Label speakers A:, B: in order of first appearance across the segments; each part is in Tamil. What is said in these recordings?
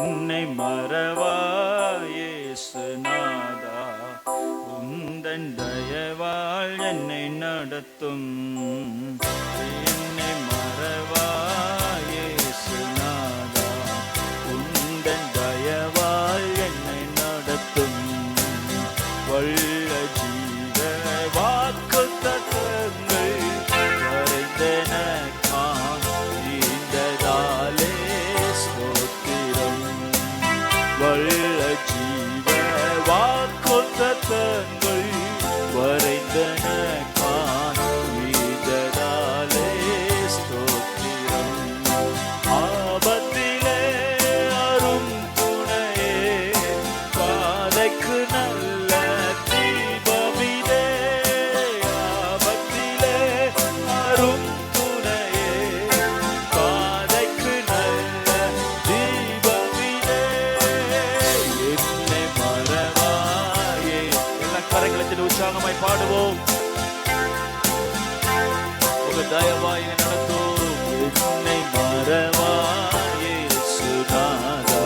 A: என்னை மறவாய் இயேசுநாதா, உந்தன் தயவால் என்னை நடத்தும். என்னை மறவாய் இயேசுநாதா, உந்தன் தயவால் என்னை நடத்தும். வல்ல ஜீவ வாக்குத்தத்தங்கள் வரைந்தனக்கான் ஈந்ததாலே ஸ்தோத்திரம். வல்ல ஜீவ வாக்குத்தத்தங்கள் வரைந்தனக்கான் ஈந்ததாலே ஸ்தோத்திரம். ஆபத்திலே அரும் துணையே, பாதைக்கு நல்ல தீபமிதே. ஆபத்திலே அரும் துணையே, பாதைக்கு நல்ல தீபமிதே. என்னை மறவாயே. எல்லாம் கரங்களை உற்சாகமாய் பாடுவோம். உங்க தயவாய் நடத்தும். என்னை மறவாயே இயேசுநாதா,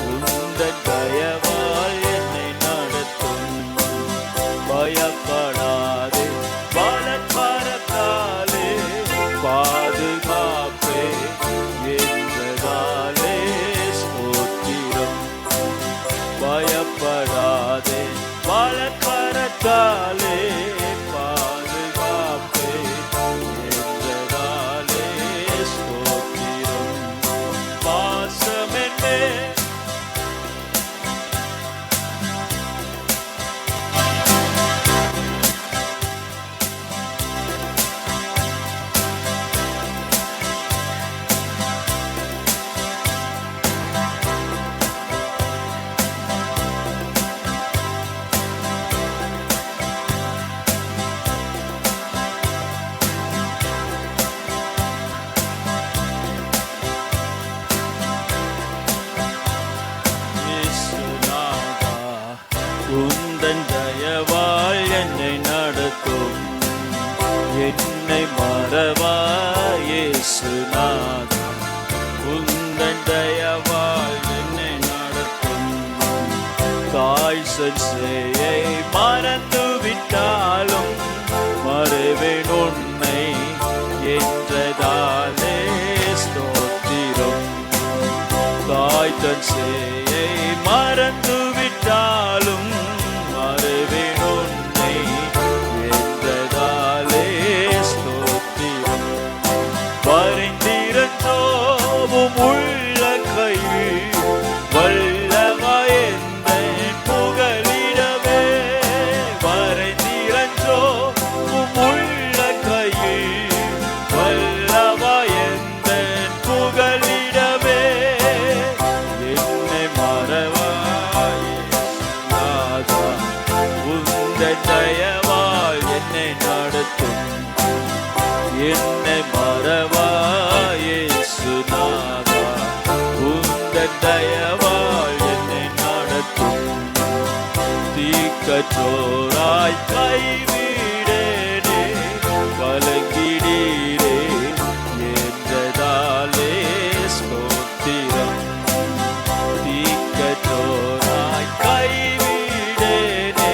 A: உந்தன் தயவாய் என்னை நடத்தும். பயப்படாதே பலத்தாலே பாதுகாப்பே என்றதாலே ஸ்தோத்திரம். பயப்படாதே பலத்தாலே பாதுகாப்பே என்றதாலே ஸ்தோத்திரம். பாசமென்னே இயேசுநாதா, உந்தன் தயவால் என்னை நடத்தும். என்னை மறவாய் இயேசுநாதா, உந்தன் தயவால் என்னை நடத்தும். காய்ச்சல் செய்யை மறந்து விட்டாலும் மறவேன் உன்னை என்றதாலே ஸ்தோத்திரம். காய்ச்சல் செய்யை மறந்து விட்டாலும் மறவேன் உன்னை என்றதாலே ஸ்தோத்திரம். பரிந்திருந்தோவும் உள்ள கையில் வல்லமாய் எந்தன் புகலிடவே. பரிந்திருந்தோவும் உள்ள கையில் வல்லமாய் எந்தன் புகலிடவே. என்னை மறவாய் இயேசுநாதா, உந்தன் தயவால் என்னை நடத்தும். என்னை மறவாய் இயேசுநாதா, உந்தன் தயவால் என்னை நடத்தும். தீக்கற்றோராய் கைவிடேனே, கலங்கிடீரே என்றதாலே ஸ்தோத்திரம். தீக்கற்றோராய் கைவிடேனே,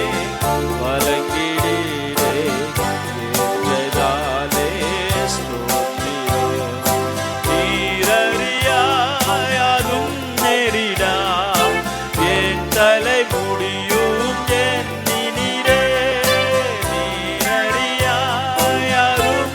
A: கலங்கிடீரே என்றதாலே ஸ்தோத்திரம். நீரறியாயாதும் நெறிடா என் தலை முடியும் எண்ணினீரே. நீரறியாயாதும்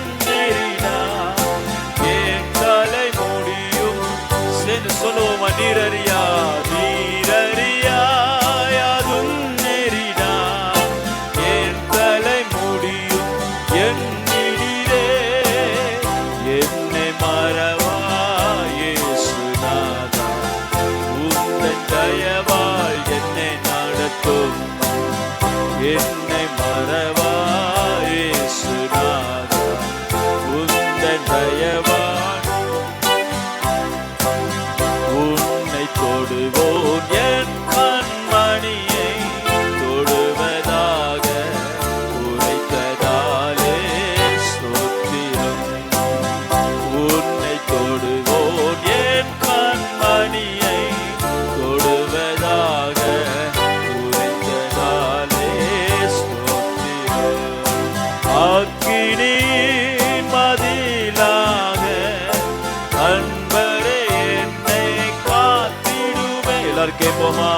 A: எல்லாரும் கேட்போமா?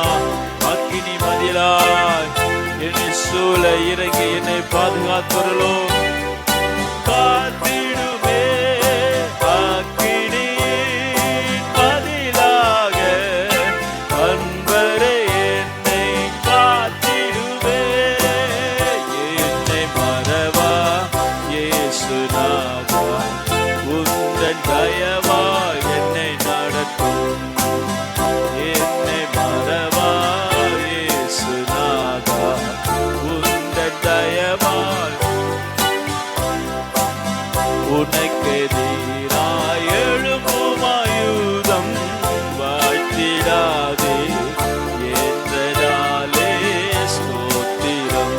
A: அக்கினி மதிலாய் என்னை சூழ இறங்கி என்னை பாதுகாத்துள்ளோ காத்திடுமே. அக்கினி மதிலாக அன்பரே என்னை காத்திடுமே. என்னை மறவா இயேசுநாதா, உந்தன் தயவா என்னை நடத்தும். என்னை மறவா இயேசுநாதா, உந்தன் தயவா உனக்கெதிராய் எழும்பும் ஆயுதம் வாய்த்திடாதே என்றதாலே ஸ்தோத்திரம்.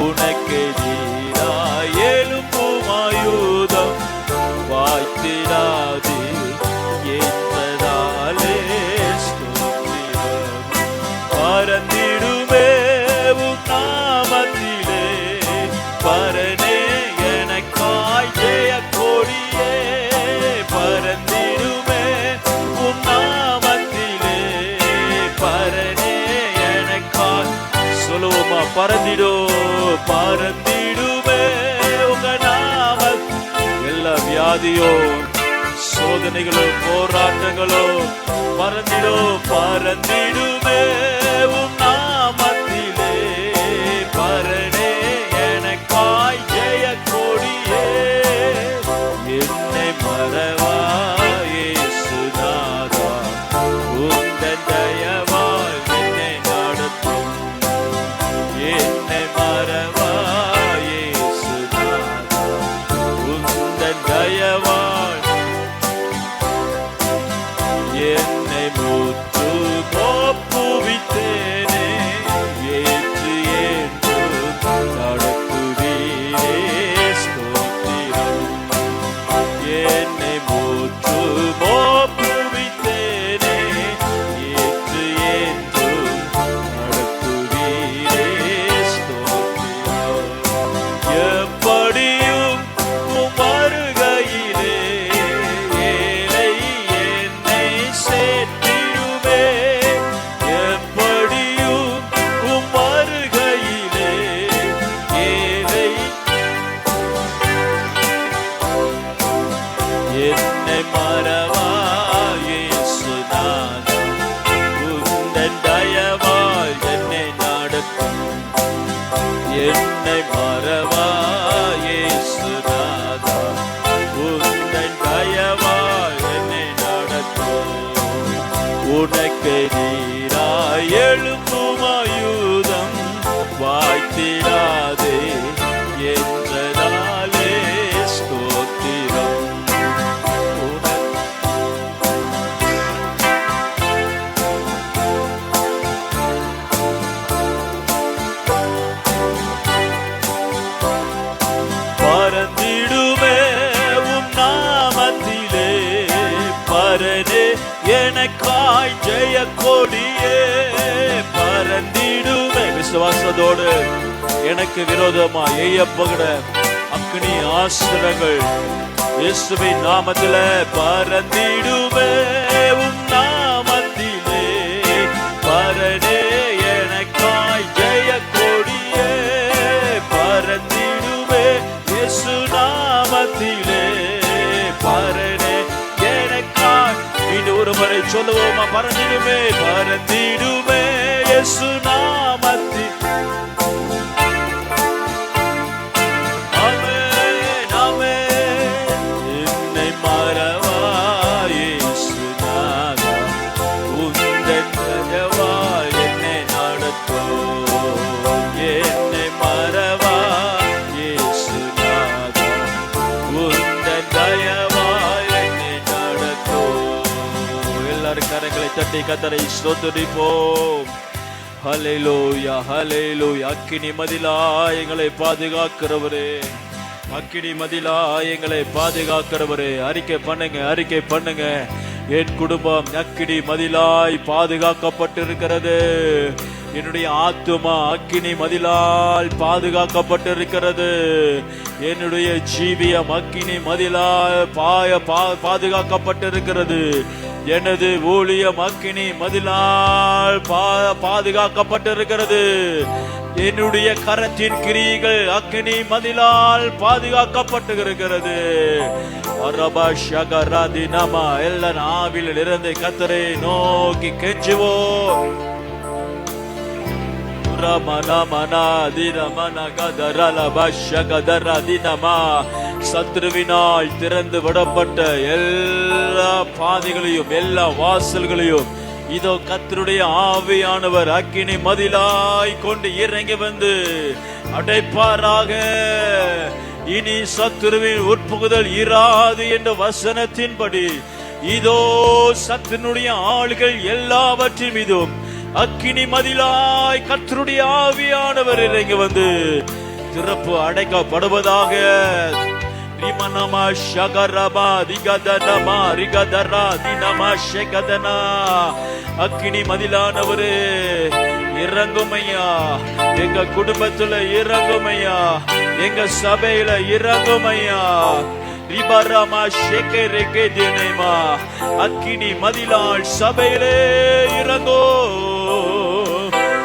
A: உனக்கெதிராய் எழும்பும் ஆயுதம் வாய்த்திடாதே என்றதாலே ஸ்தோத்திரம். பறந்திடுமே உம் நாமத்திலே பரனே எனக்காய் ஜெய கொடியே. பறந்திடுமே உம் நாமத்திலே பரனே எனக்காய். சொல்லுவோமா? பறந்திடோ பறந்திடுமே உங்க நாம. எல்லா வியாதியோ சோதனைகளோ போராட்டங்களோ பறந்திடோ பறந்திடுமே உம் நாமத்திலே பரனே எனக்காய் ஜெய கொடியே. என்னை மறவா இயேசுநாதா, உந்தன் தயவால் என்னை நடத்தும். என்னை மறவா இயேசுநாதா, உந்தன் தயவால் என்னை முற்று ஒப்புவித்தேனே. ஏற்று ஏற்று நடத்துவீரே ஸ்தோத்திரம். என்னை முற்று ஒப்புவித்தேனே. ஏற்று ஏற்று நடத்துவீரே ஸ்தோத்திரம். எப்படியும் உம் வருகையிலே ஏழை என்னை சேர்த்திடுமே. எப்படியும் உம் வருகையிலே ஏழை என்னை மறவா இயேசுநாதா, உந்தன் தயவால் என்னை நடத்தும். என்னை மறவா இயேசுநாதா, உந்தன் தயவால் என்னை நடத்தும். உனக்கெதிராய் எழும்பும் ஆயுதம் வாய்த்திடாதே என்றதாலே ஸ்தோத்திரம். பறந்திடுமே உம் நாமத்திலே பரனே எனக்காய் ஜெய கொடியே. பறந்திடுமே. விசுவாசத்தோடு எனக்கு விரோதமா எய்யப்பகிற அக்னி ஆஸ்திரங்கள் இயேசுவின் நாமத்தில பறந்திடுமே உம் நாமத்திலே பரனே எனக்காய் ஜெய கொடியே. பறந்திடுமே இயேசு நாமத்திலே பரனே எனக்காய். இன்னும் ஒரு முறை சொல்லுவோமா? பறந்திடுமே பறந்திடுமே இயேசு நாமத்தில். ஆமென் ஆமென். என்னை மறவா இயேசுநாதா, உந்தன் தயவால் என்னை நடத்தும். என்னை மறவா இயேசுநாதா, உந்தன் தயவால் என்னை நடத்தும். எல்லாரும் கரங்களை தட்டி கர்த்தரை ஸ்தோத்திரிப்போம். ஹல்லேலூயா ஹல்லேலூயா. அக்கினி மதிலாய் எங்களை பாதுகாக்கிறவரே, அக்கினி மதிலாய் எங்களை பாதுகாக்கிறவரே. அறிக்கை பண்ணுங்க அறிக்கை பண்ணுங்க. என் குடும்பம் அக்கினி மதிலாய் பாதுகாக்கப்பட்டிருக்கிறது. என்னுடைய ஆத்துமா அக்கினி மதிலால் பாதுகாக்கப்பட்டிருக்கிறது. என்னுடைய ஜீவியம் அக்கினி மதிலால் பாதுகாக்கப்பட்டிருக்கிறது. எனது ஊழியம் அக்கினி மதிலால் பாதுகாக்கப்பட்டிருக்கிறது. என்னுடைய கரத்தின் கிரியைகள் அக்கினி மதிலால் பாதுகாக்கப்பட்டிருக்கிறது. எல்லா ஆவியில் இருந்து கர்த்தரை நோக்கி கெஞ்சுவோம். சத்ருவினால் திறந்து விடப்பட்ட எல்லா பாதைகளையும் எல்லா வாசல்களையும் இதோ கர்த்தருடைய ஆவியானவர் அக்கினி மதிலாய் கொண்டு இறங்கி வந்து அடைப்பாராக. இனி சத்துருவின் உட்புகுதல் இராது என்ற வசனத்தின்படி இதோ சத்துருடைய ஆளுகள் எல்லாவற்றின் மீதும் அக்கினி மதிலாய் கர்த்தருடைய ஆவியானவர் இறங்கி வந்து திறப்பு அடைக்கப்படுவதாக. அக்கினி மதிலானவரு இறங்குமையா, எங்க குடும்பத்துல இறங்குமையா, எங்க சபையில இறங்குமையா. அக்கினி மதிலால் சபையிலே இறங்கோ,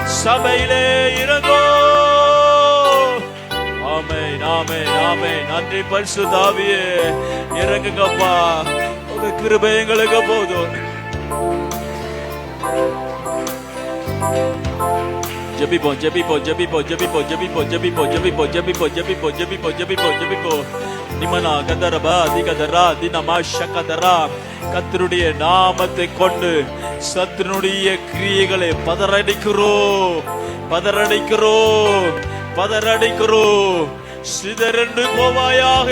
A: சபையிலே இறங்கோ. ஆமென், ஆமென், ஆமென். நன்றி பரிசுத்த ஆவியே, இறங்குங்கப்பா. உங்க கிருபை எங்களுக்கு போதும். ஜெபிப்போம், ஜெபிப்போம், ஜெபிப்போம், ஜெபிப்போம், ஜெபிப்போம், ஜெபிப்போம், ஜெபிப்போம், ஜெபிப்போம், ஜெபிப்போம், ஜெபிப்போம், ஜெபிப்போம், ஜெபிப்போம். நிமனா கதரபா அதிகதரா தினமா ஷகதரா. கர்த்தருடைய நாமத்தை கொண்டு சத்துருடைய கிரியைகளை பதறடிக்கிறோம், பதறடிக்கிறோம், பதறடிக்கிறோம். சிதறண்டு போவாயாக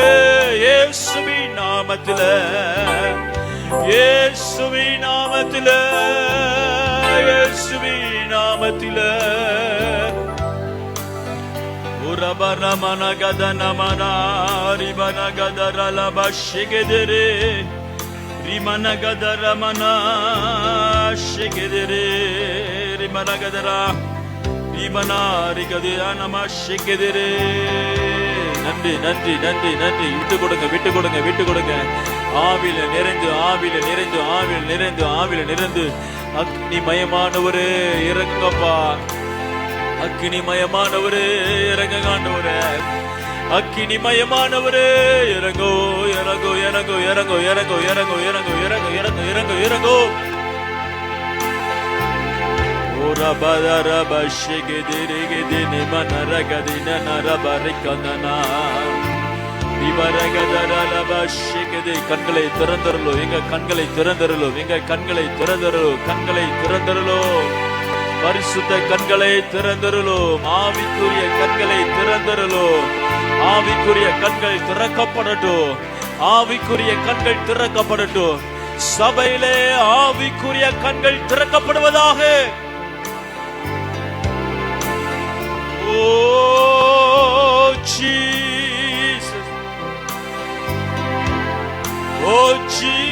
A: இயேசுவின் நாமத்தில, இயேசுவின் நாமத்தில, இயேசுவின் நாமத்தில. உரபரமனகதனமனா ரிபனகதரலபஷிகெதரே ரிமனகதரமனா ஷிகெதரே ரிமனகதரா ரிமனாரிகதியானமஷிகெதரே. நன்றி, நன்றி, நன்றி, நன்றி. விட்டு கொடுங்க, விட்டு கொடுங்க, விட்டு கொடுங்க. ஆவில நிறைந்து, ஆவில நிறைந்து, ஆவில நிறைந்து, ஆவில நிறைந்து. அக்னி மயமானவரே இறங்குங்கப்பா. அக்கினி மயமானவரே இறங்குங்க ஆண்டவரே. அக்கினி மயமானவரே இறங்கோ, இறங்கோ, இறங்கோ, இறங்கோ, இறங்கோ, இறங்கோ, இறங்கோ, இறங்கோ, இறங்கோ, இறங்கோ, இறங்கோ. கண்களை திறந்தருளோ, எங்க கண்களை திறந்தருளோ, எங்க கண்களை திறந்தருளோ, கண்களை திறந்தருளோ. பரிசுத்த கண்களை திறந்தருளோம், ஆவிக்குரிய கண்களை திறந்தருளோம். ஆவிக்குரிய கண்கள் திறக்கப்படட்டும், ஆவிக்குரிய கண்கள் திறக்கப்படட்டும். சபையிலே ஆவிக்குரிய கண்கள் திறக்கப்படுவதாக. ஓ ஜீசஸ், ஓ ஜீசஸ்.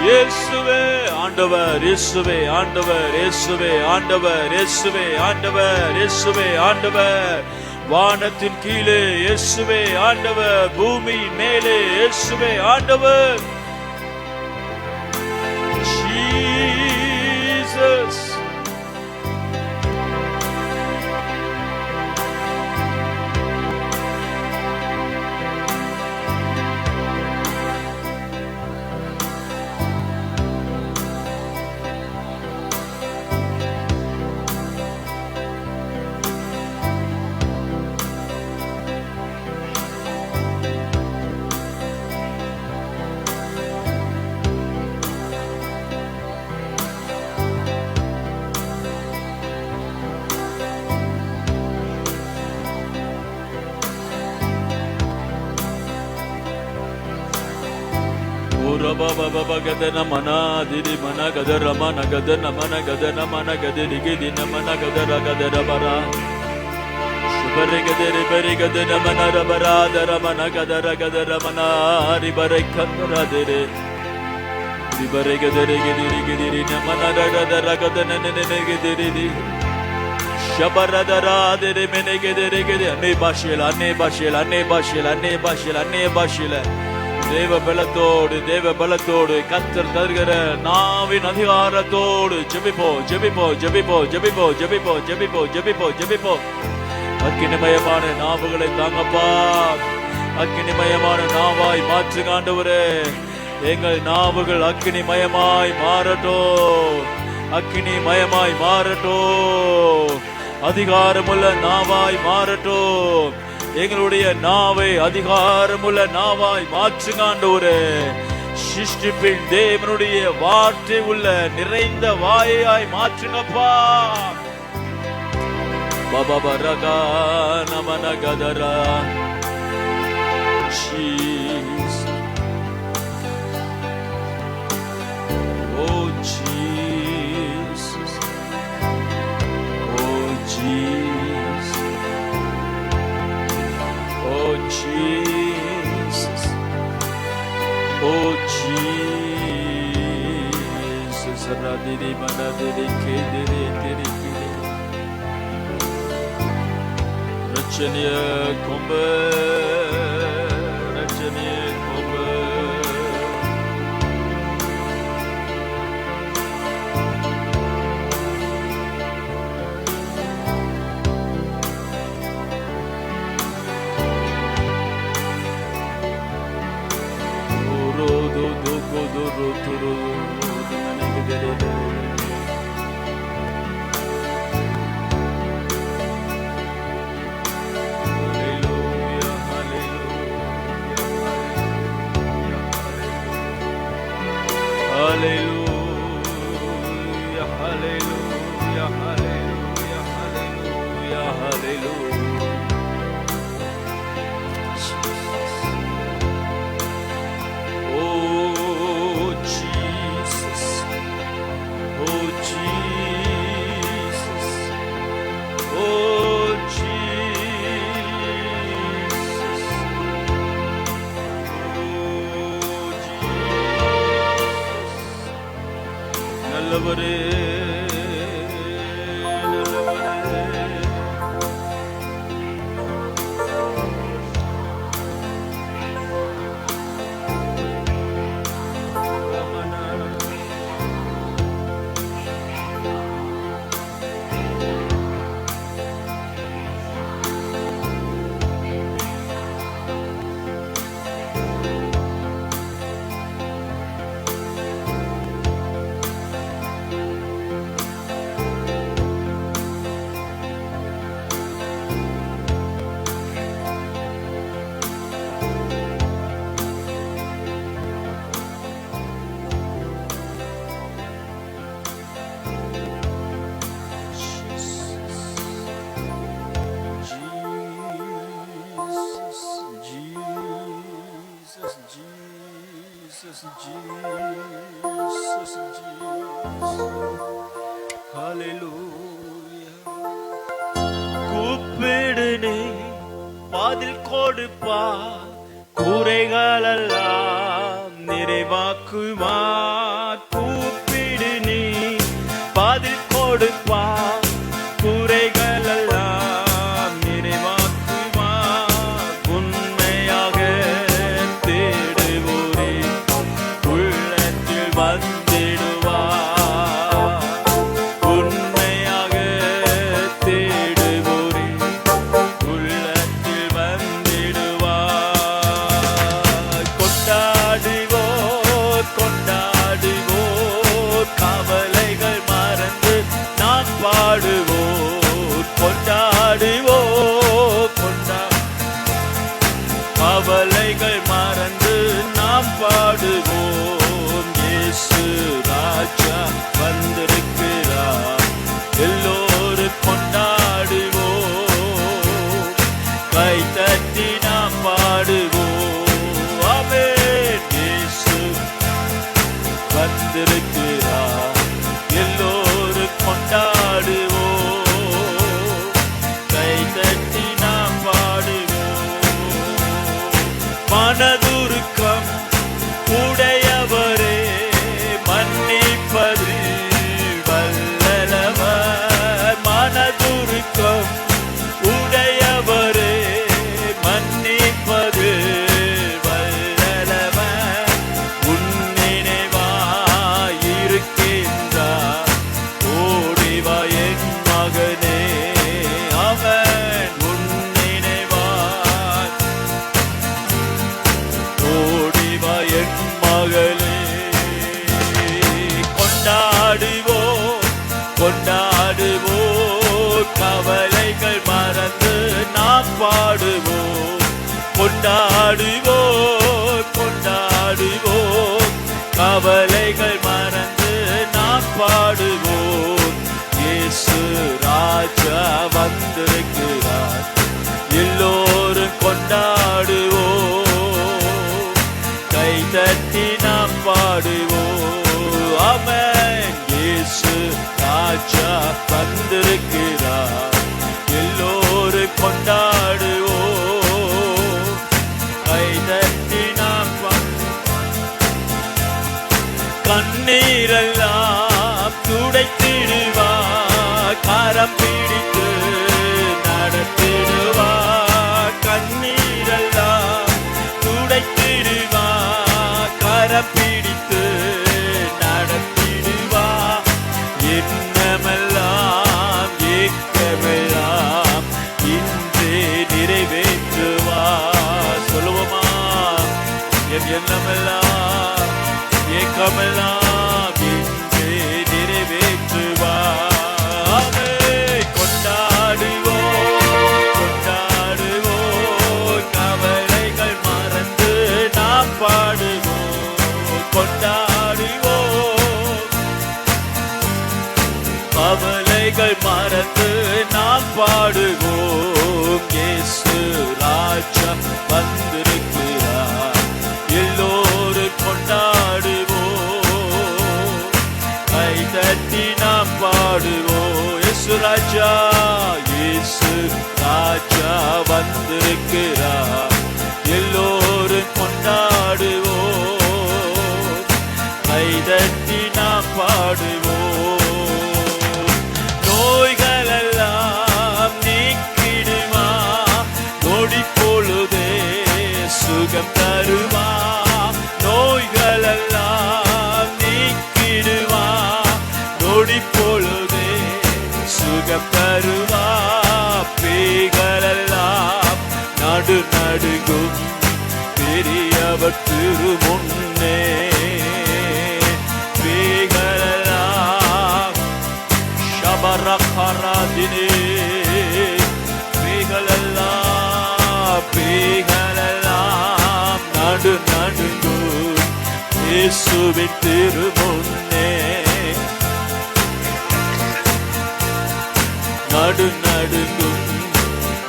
A: இயேசுவே ஆண்டவர், இயேசுவே ஆண்டவர், இயேசுவே ஆண்டவர், இயேசுவே ஆண்டவர், இயேசுவே ஆண்டவர். வானத்தின் கீழே இயேசுவே ஆண்டவர், பூமியின் மேலே இயேசுவே ஆண்டவர். Jesus. Gadana mana didi mana gadara mana gadana mana gadana mana gadiri gidina mana gadara gadara bara. Shubare gadere bari gadana mana rabara dara mana gadara gadara mana ribare kandara dere. Ribare gadere gidiri gidiri mana gadara gadana nene gidiri. ஷபரதராதிரி மெனகெதெரிகெது அன்னை பாஷையில் அன்னை பாஷையில் அன்னை பாஷையில் அன்னை பாஷையில் அன்னை பாஷையில் தேவ பலத்தோடு கர்த்தர் தருகிற நாவின் அதிகாரத்தோடு ஜெபிப்போ. அக்கினிமயமான நாவுகளை தாங்கப்பா. அக்கினிமயமான நாவாய் மாற்று ஆண்டவரே. எங்கள் நாவுகள் அக்கினிமயமாய் மாறட்டோ. அதிகாரமுள்ள நாவாய் மாறட்டோ. எங்களுடைய நாவை அதிகாரமுள்ள நாவாய் மாற்றுங்க ஆண்டவரே. சிருஷ்டிப்பின் தேவனுடைய வார்த்தை உள்ள நிறைந்த வாயாய் மாற்றுங்கப்பா. பபரகா நமனகதரா Jesus. Oh Jesus. Oh Jesus. Oh Jesus. Oh Jesus. Radiri manadiri kediri kediri. Rachaniya kombe. Hallelujah, hallelujah, hallelujah, hallelujah, hallelujah. Oh Jesus, oh Jesus, oh Jesus, oh Jesus. நல்லவரே கூப்பிடுனே பதில் கொடுப்பா. குறைகளெல்லாம் நிறைவாக்குமா. கூப்பிடுனே பதில் கொடுப்பா. குறைகளெல்லாம் நிறைவாக்குமா. உண்மையாக தேடுவோரே உள்ளத்தில் வந்திடுவா. உண்மையாக தேடுவோரே உள்ளத்தில் வந்திடுவா. கொண்டாடுவோர் கொண்டாடுவோர் கவலைகள் மறந்து நாம் பாடுவோர். கொண்டாடுவோர் கவலைகள் மறந்து நாம் பாடுவோம். இயேசு ராஜா வந்திருக்கிறார். எல்லோரும் கொண்டாடுவோம். கை தட்டி நாம் பாடுவோம். ஆமென். இயேசு வந்திருக்கிறார். எல்லோரும் கொண்டாடுவோம். கை தட்டி நாம் பாடுவோம். மனதுருக்கம் உடையவரே மன்னிப்பதில் வல்லவர். மனதுரு கொண்டாடுவோம் கொண்டாடுவோம், கவலைகள் மறந்து நாம் பாடுவோம். இயேசு ராஜா வந்திருக்கிறார், எல்லோரும் கொண்டாடுவோம், கை தட்டி நாம் பாடுவோம். ஆமென். இயேசு ராஜா வந்திருக்கிறார், எல்லோரும் கொண்டாடுவோம், கை தட்டி நாம் கண்ணீரெல்லாம் துடைத்திடுவார், கரம் பிடித்து நடத்திடுவார். கண்ணீரெல்லாம் துடைத்திடுவார், கரம் பிடித்து நடத்திடுவார். எண்ணமெல்லாம் ஏக்கமெல்லாம் இன்றே நிறைவேற்றுவார். சொல்லுவோமா? என் எண்ணமெல்லாம் ஏக்கமெல்லாம் இன்றே நிறைவேற்றுவார். கொண்டாடுவோம் கொண்டாடுவோம், கவலைகள் மறந்து நாம் பாடுவோம். கொண்டாடுவோம், கவலைகள் மறந்து நாம் பாடுவோம். இயேசு ராஜா வந்திருக்கிறார், எல்லோரும் கொண்டாடுவோம், கை தட்டி நாம் பாடுவோம். இயேசு ராஜா இயேசு ராஜா வந்திருக்கிறார், எல்லோரும் கொண்டாடுவோம், கை தட்டி நாம் பாடுவோம். நோய்களெல்லாம் நீக்கிடுமா, நொடி பொழுதே சுகம் தருமா. நோய்களெல்லாம் நீக்கிடுமா, நொடி பொழுதே சுகம் தருமா. பேய்களெல்லாம் நடு நடுங்கும் பெரியவர் திருமுன்னே. பேய்களெல்லாம் ஷபரகராதினே, பேய்களெல்லாம் நடு நடுங்கும் இயேசுவின் திருமுன்னே. நடு நடுங்கும்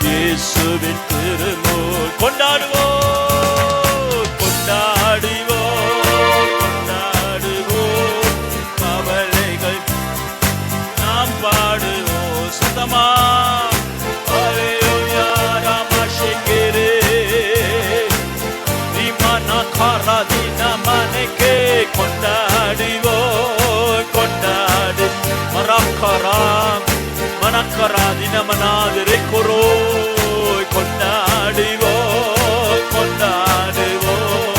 A: இயேசுவின் திருமுன். கொண்டாடுவோம் கொண்டாடுவோம் கொண்டாடுவோம், கவலைகள் நாம் பாடுவோம். சுத்தமா ஹல்லேலூயா ராமஷேகரே ரிமானா காராதினா மனக்கே. கொண்டாடுவோம் கொண்டாடு மரக்கராம் மனக்கராதின மனாதிரை கொரோ. கொண்டாடுவோம் கொண்டாடுவோம்,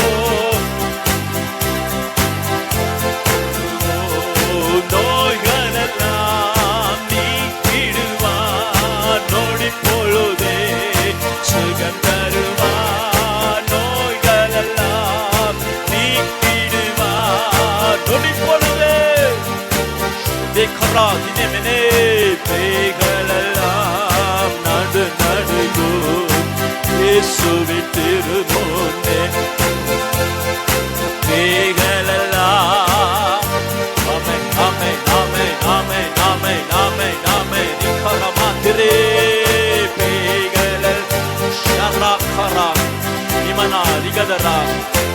A: நோய்களெல்லாம் நீக்கிடுவார், நொடி பொழுதே சுகம் தருவார். நோய்களெல்லாம் நீக்கிடுவார், நொடி பொழுதே தேக்கராதினே. பேய்களெல்லாம் நடு நடுங்கும் இயேசுவின் திருமுன்னே. பேய்களெல்லாம் ஆமென் ஆமென் ஆமென் ஆமென் ஆமென் ஆமென் ஆமென் நிக்கரமாத்திரே. பேய்களெல் ஷரகரா நிமனா ரிகதரா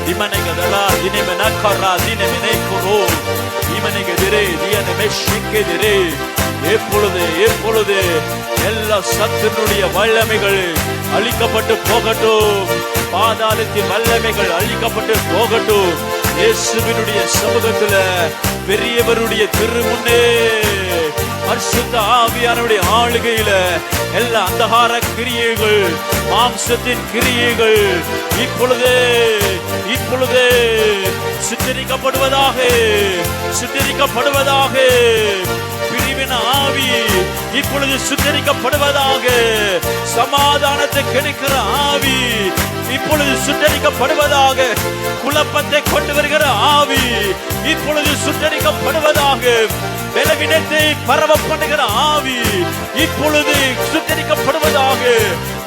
A: நிமனகதரா தினமெனக்கரா தினமெனக்குரோ நிமனகதிரே தியனமெஷிக்கதிரே. எப்பொழுது எப்பொழுது எல்லா சத்துனுடைய வல்லமைகள் அழிக்கப்பட்டு போகட்டும், பாதாளத்தின் வல்லமைகள் அழிக்கப்பட்டு போகட்டும். இயேசுவினுடைய சமூகத்துல பெரியவருடைய திருமுன்னே பரிசுத்த ஆவியானவருடைய ஆளுகையில எல்லா அந்தகார கிரியைகள் மாம்சத்தின் கிரியைகள் இப்பொழுதே இப்பொழுதே சுத்தரிக்கப்படுவதாக சுத்தரிக்கப்படுவதாக. பிரிவின் ஆவி இப்பொழுது சுத்தரிக்கப்படுவதாக. சமாதானத்தை கிடைக்கிற ஆவி இப்பொழுது சுத்தரிக்கப்படுவதாக. குழப்பத்தை கொண்டு வருகிற ஆவி இப்பொழுது சுத்தரிக்கப்படுவதாக. பலவீனத்தை பரவ பண்ணுகிற ஆவி இப்பொழுது சுத்தரிக்கப்படுவதாக.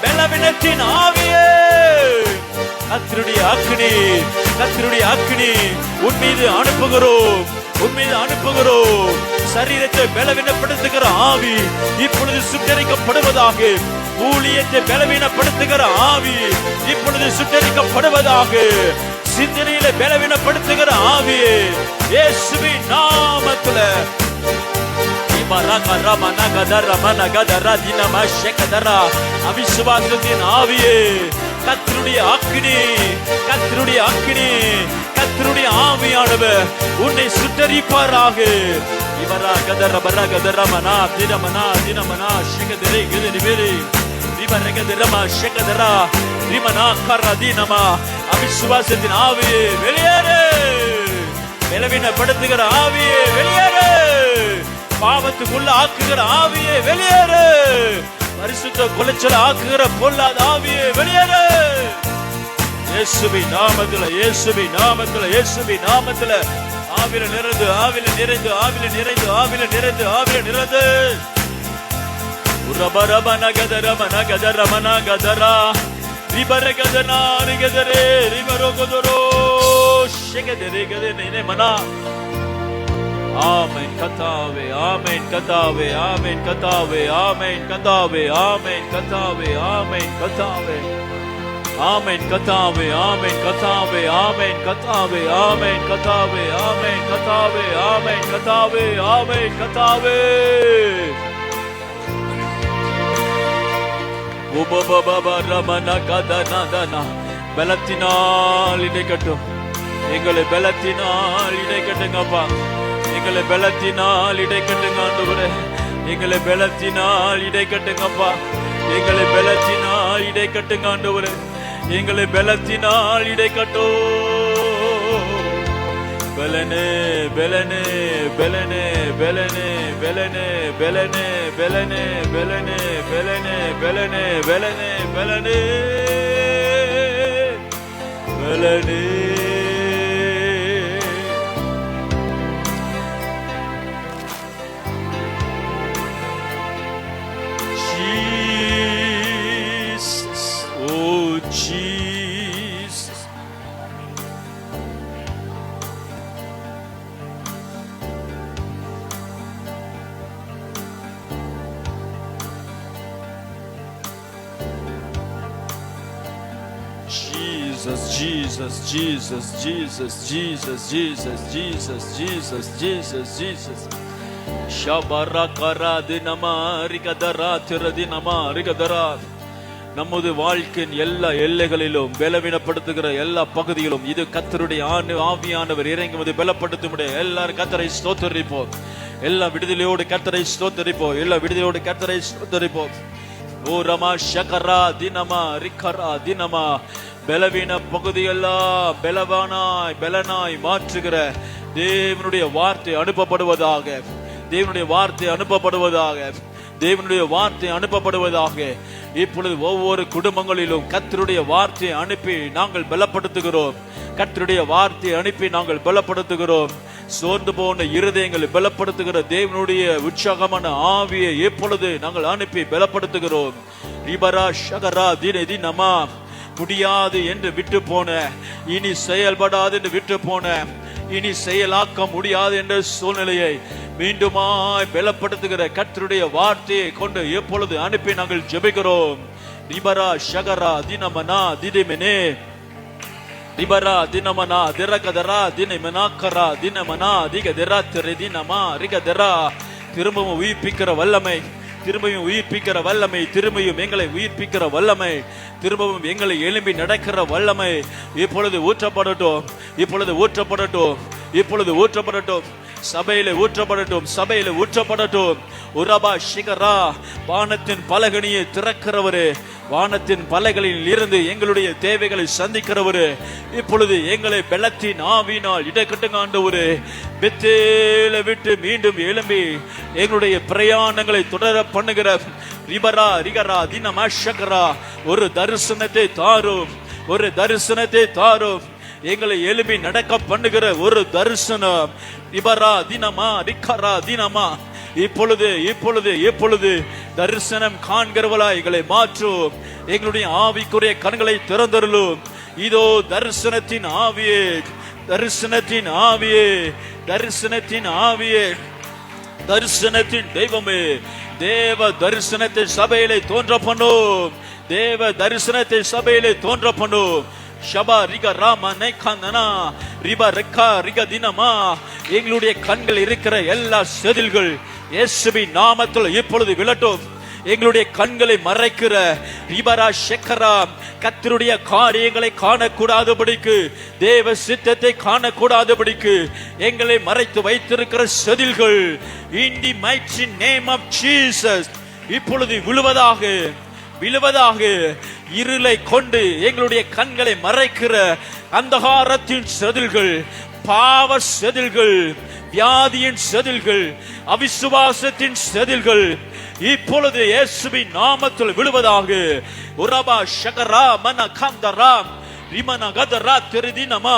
A: பலவீனத்தின் ஆவியே அக்கினி, கர்த்தருடைய அக்கினி உன் மீது அனுப்புகிறோம், உன் மீது அனுப்புகிறோம். சரீரத்தை பலவீனப்படுத்துகிற ஆவி இப்பொழுது சுட்டரிக்கப்படுவதாக. ஊழியத்தை பலவீனப்படுத்துகிற ஆவி இப்பொழுது சுட்டரிக்கப்படுவதாக. சிந்தனையில பலவீனப்படுத்துகிற ஆவி இயேசுவின் நாமத்துல அவிசுவாசத்தின் ஆவியே, கர்த்தருடைய அக்கினி, கர்த்தருடைய அக்கினி, கர்த்தருடைய ஆவியானவர் உன்னை சுட்டரிப்பாராக. இவரா கதர பரா கதர மனா தினமனா தினமனா ஷெகதரே கதரிவேரி ரிமரகதரமா ஷெகதரா ரிமனா கரதினமா. அவிசுவாசத்தின் ஆவியே வெளியேறு, பலவீனப்படுத்துகிற ஆவியே வெளியேறு, பாவத்துக்குள்ள ஆக்குகிற ஆவியே வெளியேறு, பரிசுத்த குலைச்சல் ஆக்குகிற பொல்லாத ஆவியே வெளியேறு. இயேசுவின் நாமத்துல, இயேசுவின் நாமத்துல, இயேசுவின் நாமத்துல ஆவில நிறைந்து, ஆவில நிறைந்து, ஆவில நிறைந்து, ஆவில நிறைந்து, ஆவில நிறைந்து. உரபரபன கதரமன கதரமன கதரா ரிபர கதனா ரிகதரே ரிமரோ கதரோ ஷெகதரே கதனே மனா. ஆமென் கர்த்தாவே, ஆமென் கர்த்தாவே, ஆமென் கர்த்தாவே, ஆமென் கர்த்தாவே, ஆமென் கர்த்தாவே, ஆமென் கர்த்தாவே, ஆமென் கர்த்தாவே, ஆமென் கர்த்தாவே, ஆமென் கர்த்தாவே, ஆமென் கர்த்தாவே, ஆமென் கர்த்தாவே, ஆமென் கர்த்தாவே, ஆமென் கர்த்தாவே. உபபபப ரமன கதனதனா. பலத்தினால் இடைக்கட்டும், எங்களை பலத்தினால் இடைக்கட்டுங்கப்பா, எங்களை பலத்தினால் இடைக்கட்டுங்க ஆண்டவரே, எங்களை பலத்தினால் இடைக்கட்டுங்கப்பா, எங்களை பலத்தினால் இடைக்கட்டுங்க ஆண்டவரே, எங்களை பலத்தினால் இடைக்கட்டோ. பலனே பலனே பலனே பலனே பலனே பலனே பலனே பலனே பலனே பலனே பலனே பலனே பலனே. Jesus, oh Jesus. Jesus, Jesus, Jesus, Jesus, Jesus, Jesus, Jesus, Jesus, Jesus. ஷபரகரா தினமா ரிகதரா திரதினமா ரிகதரா. நமது வாழ்க்கையின் எல்லா எல்லைகளிலும் பலவீனப்படுத்துகிற எல்லா பகுதிகளும் இது கர்த்தருடைய ஆவியானவர் இறங்குவது பலப்படுத்த முடியும். எல்லாரும் கர்த்தரை ஸ்தோத்தரிப்போம், எல்லா விடுதலையோடு கர்த்தரை ஸ்தோத்தரிப்போம், எல்லா விடுதலையோடு கர்த்தரை ஸ்தோத்தரிப்போம். ஓ ரமா ஷகரா தினமா ரிகரா தினமா. பலவீன பகுதியெல்லாம் பலனாய் மாற்றுகிற தேவனுடைய வார்த்தை அனுப்பப்படுவதாக, தேவனுடைய வார்த்தை அனுப்பப்படுவதாக, தேவனுடைய வார்த்தை அனுப்பப்படுவதாக. இப்பொழுது ஒவ்வொரு குடும்பங்களிலும் கர்த்தருடைய வார்த்தையை அனுப்பி நாங்கள் பலப்படுத்துகிறோம், கர்த்தருடைய வார்த்தையை அனுப்பி நாங்கள் பலப்படுத்துகிறோம். சோர்ந்து போன இருதயங்களை பலப்படுத்துகிற தேவனுடைய உற்சாகமான ஆவியை இப்பொழுது நாங்கள் அனுப்பி பலப்படுத்துகிறோம். ரிபரா ஷகரா தினே தினமா. முடியாது என்று விட்டு போன, இனி செயல்படாது என்று விட்டு போன, இனி செயலாக்க முடியாது என்ற சூழ்நிலையை மீண்டுமாய் பலப்படுத்துகிற கர்த்தருடைய வார்த்தையை கொண்டு எப்பொழுது அனுப்பி நாங்கள் ஜெபிக்கிறோம். ரிபரா ஷகரா தினமனா திதிமெனே ரிபரா தினமனா திரகதரா தினமனாக்கரா தினமனா திகதரா திரதினமா ரிகதரா. திரும்பவும் உயிர்ப்பிக்கிற வல்லமை, திரும்பியும் உயிர்ப்பிக்கிற வல்லமை, திரும்பியும் எங்களை உயிர்ப்பிக்கிற வல்லமை, திரும்பவும் எங்களை எழும்பி நடக்கிற வல்லமை இப்பொழுது ஊற்றப்படட்டும், இப்பொழுது ஊற்றப்படட்டும், இப்பொழுது ஊற்றப்படட்டும். சபையில ஊற்றப்படட்டும், சபையில ஊற்றப்படட்டும். உரபா ஷிகரா. வானத்தின் பலகணியை திறக்கிறவரு, வானத்தின் பலகைகளில் இருந்து எங்களுடைய தேவைகளை சந்திக்கிறவரு இப்பொழுது எங்களை பலத்தின் ஆவியினால் இடக்கட்டுங்க ஆண்டவரே. பெத்தேல விட்டு மீண்டும் எழும்பி எங்களுடைய பிரயாணங்களை தொடர பண்ணுகிற ரிபரா ரிகரா தினமா ஷகரா. ஒரு தரிசனத்தை தாரும், ஒரு தரிசனத்தை தாரும். எங்களை எழுப்பி நடக்க பண்ணுகிற ஒரு தரிசனம். ரிபரா தினமா ரிகரா தினமா. இப்பொழுது இப்பொழுது இப்பொழுது தரிசனம் காண்கிறவளா எங்களை மாற்றும். எங்களுடைய ஆவிக்குரிய கண்களை திறந்தருளும். இதோ தரிசனத்தின் ஆவியே, தரிசனத்தின் ஆவியே, தரிசனத்தின் ஆவியே, தரிசனத்தின் தெய்வமே, தேவ தரிசனத்தை சபையிலே தோன்ற பண்ணும், தேவ தரிசனத்தை சபையிலே தோன்ற பண்ணும். ஷபா ரிக ராமா நைகாந்தனா ரிபா ரெக்கா ரிக தினமா. எங்களுடைய கண்கள் இருக்கிற எல்லா செதில்கள் இயேசுவின் நாமத்தில் இப்பொழுது விழட்டும். எங்களுடைய கண்களை மறைக்கிற ரிபரா ஷெக்கரா கர்த்தருடைய காரியங்களை காணக்கூடாதபடிக்கு, தேவ சித்தத்தை காணக்கூடாதபடிக்கு எங்களை மறைத்து வைத்திருக்கிற செதில்கள் in the mighty name of Jesus இப்பொழுது விழுவதாக, விழுவதாக. இருளை கொண்டு எங்களுடைய கண்களை மறைக்கிற அந்தகாரத்தின் செதில்கள், பாவ செதில்கள், வியாதியின் செதில்கள், அவிசுவாசத்தின் செதில்கள் இப்பொழுது இயேசுவின் நாமத்தில் விழுவதாக. உரபா ஷகரா மன காந்தரா ரிமன கதரா தெரிதினமா.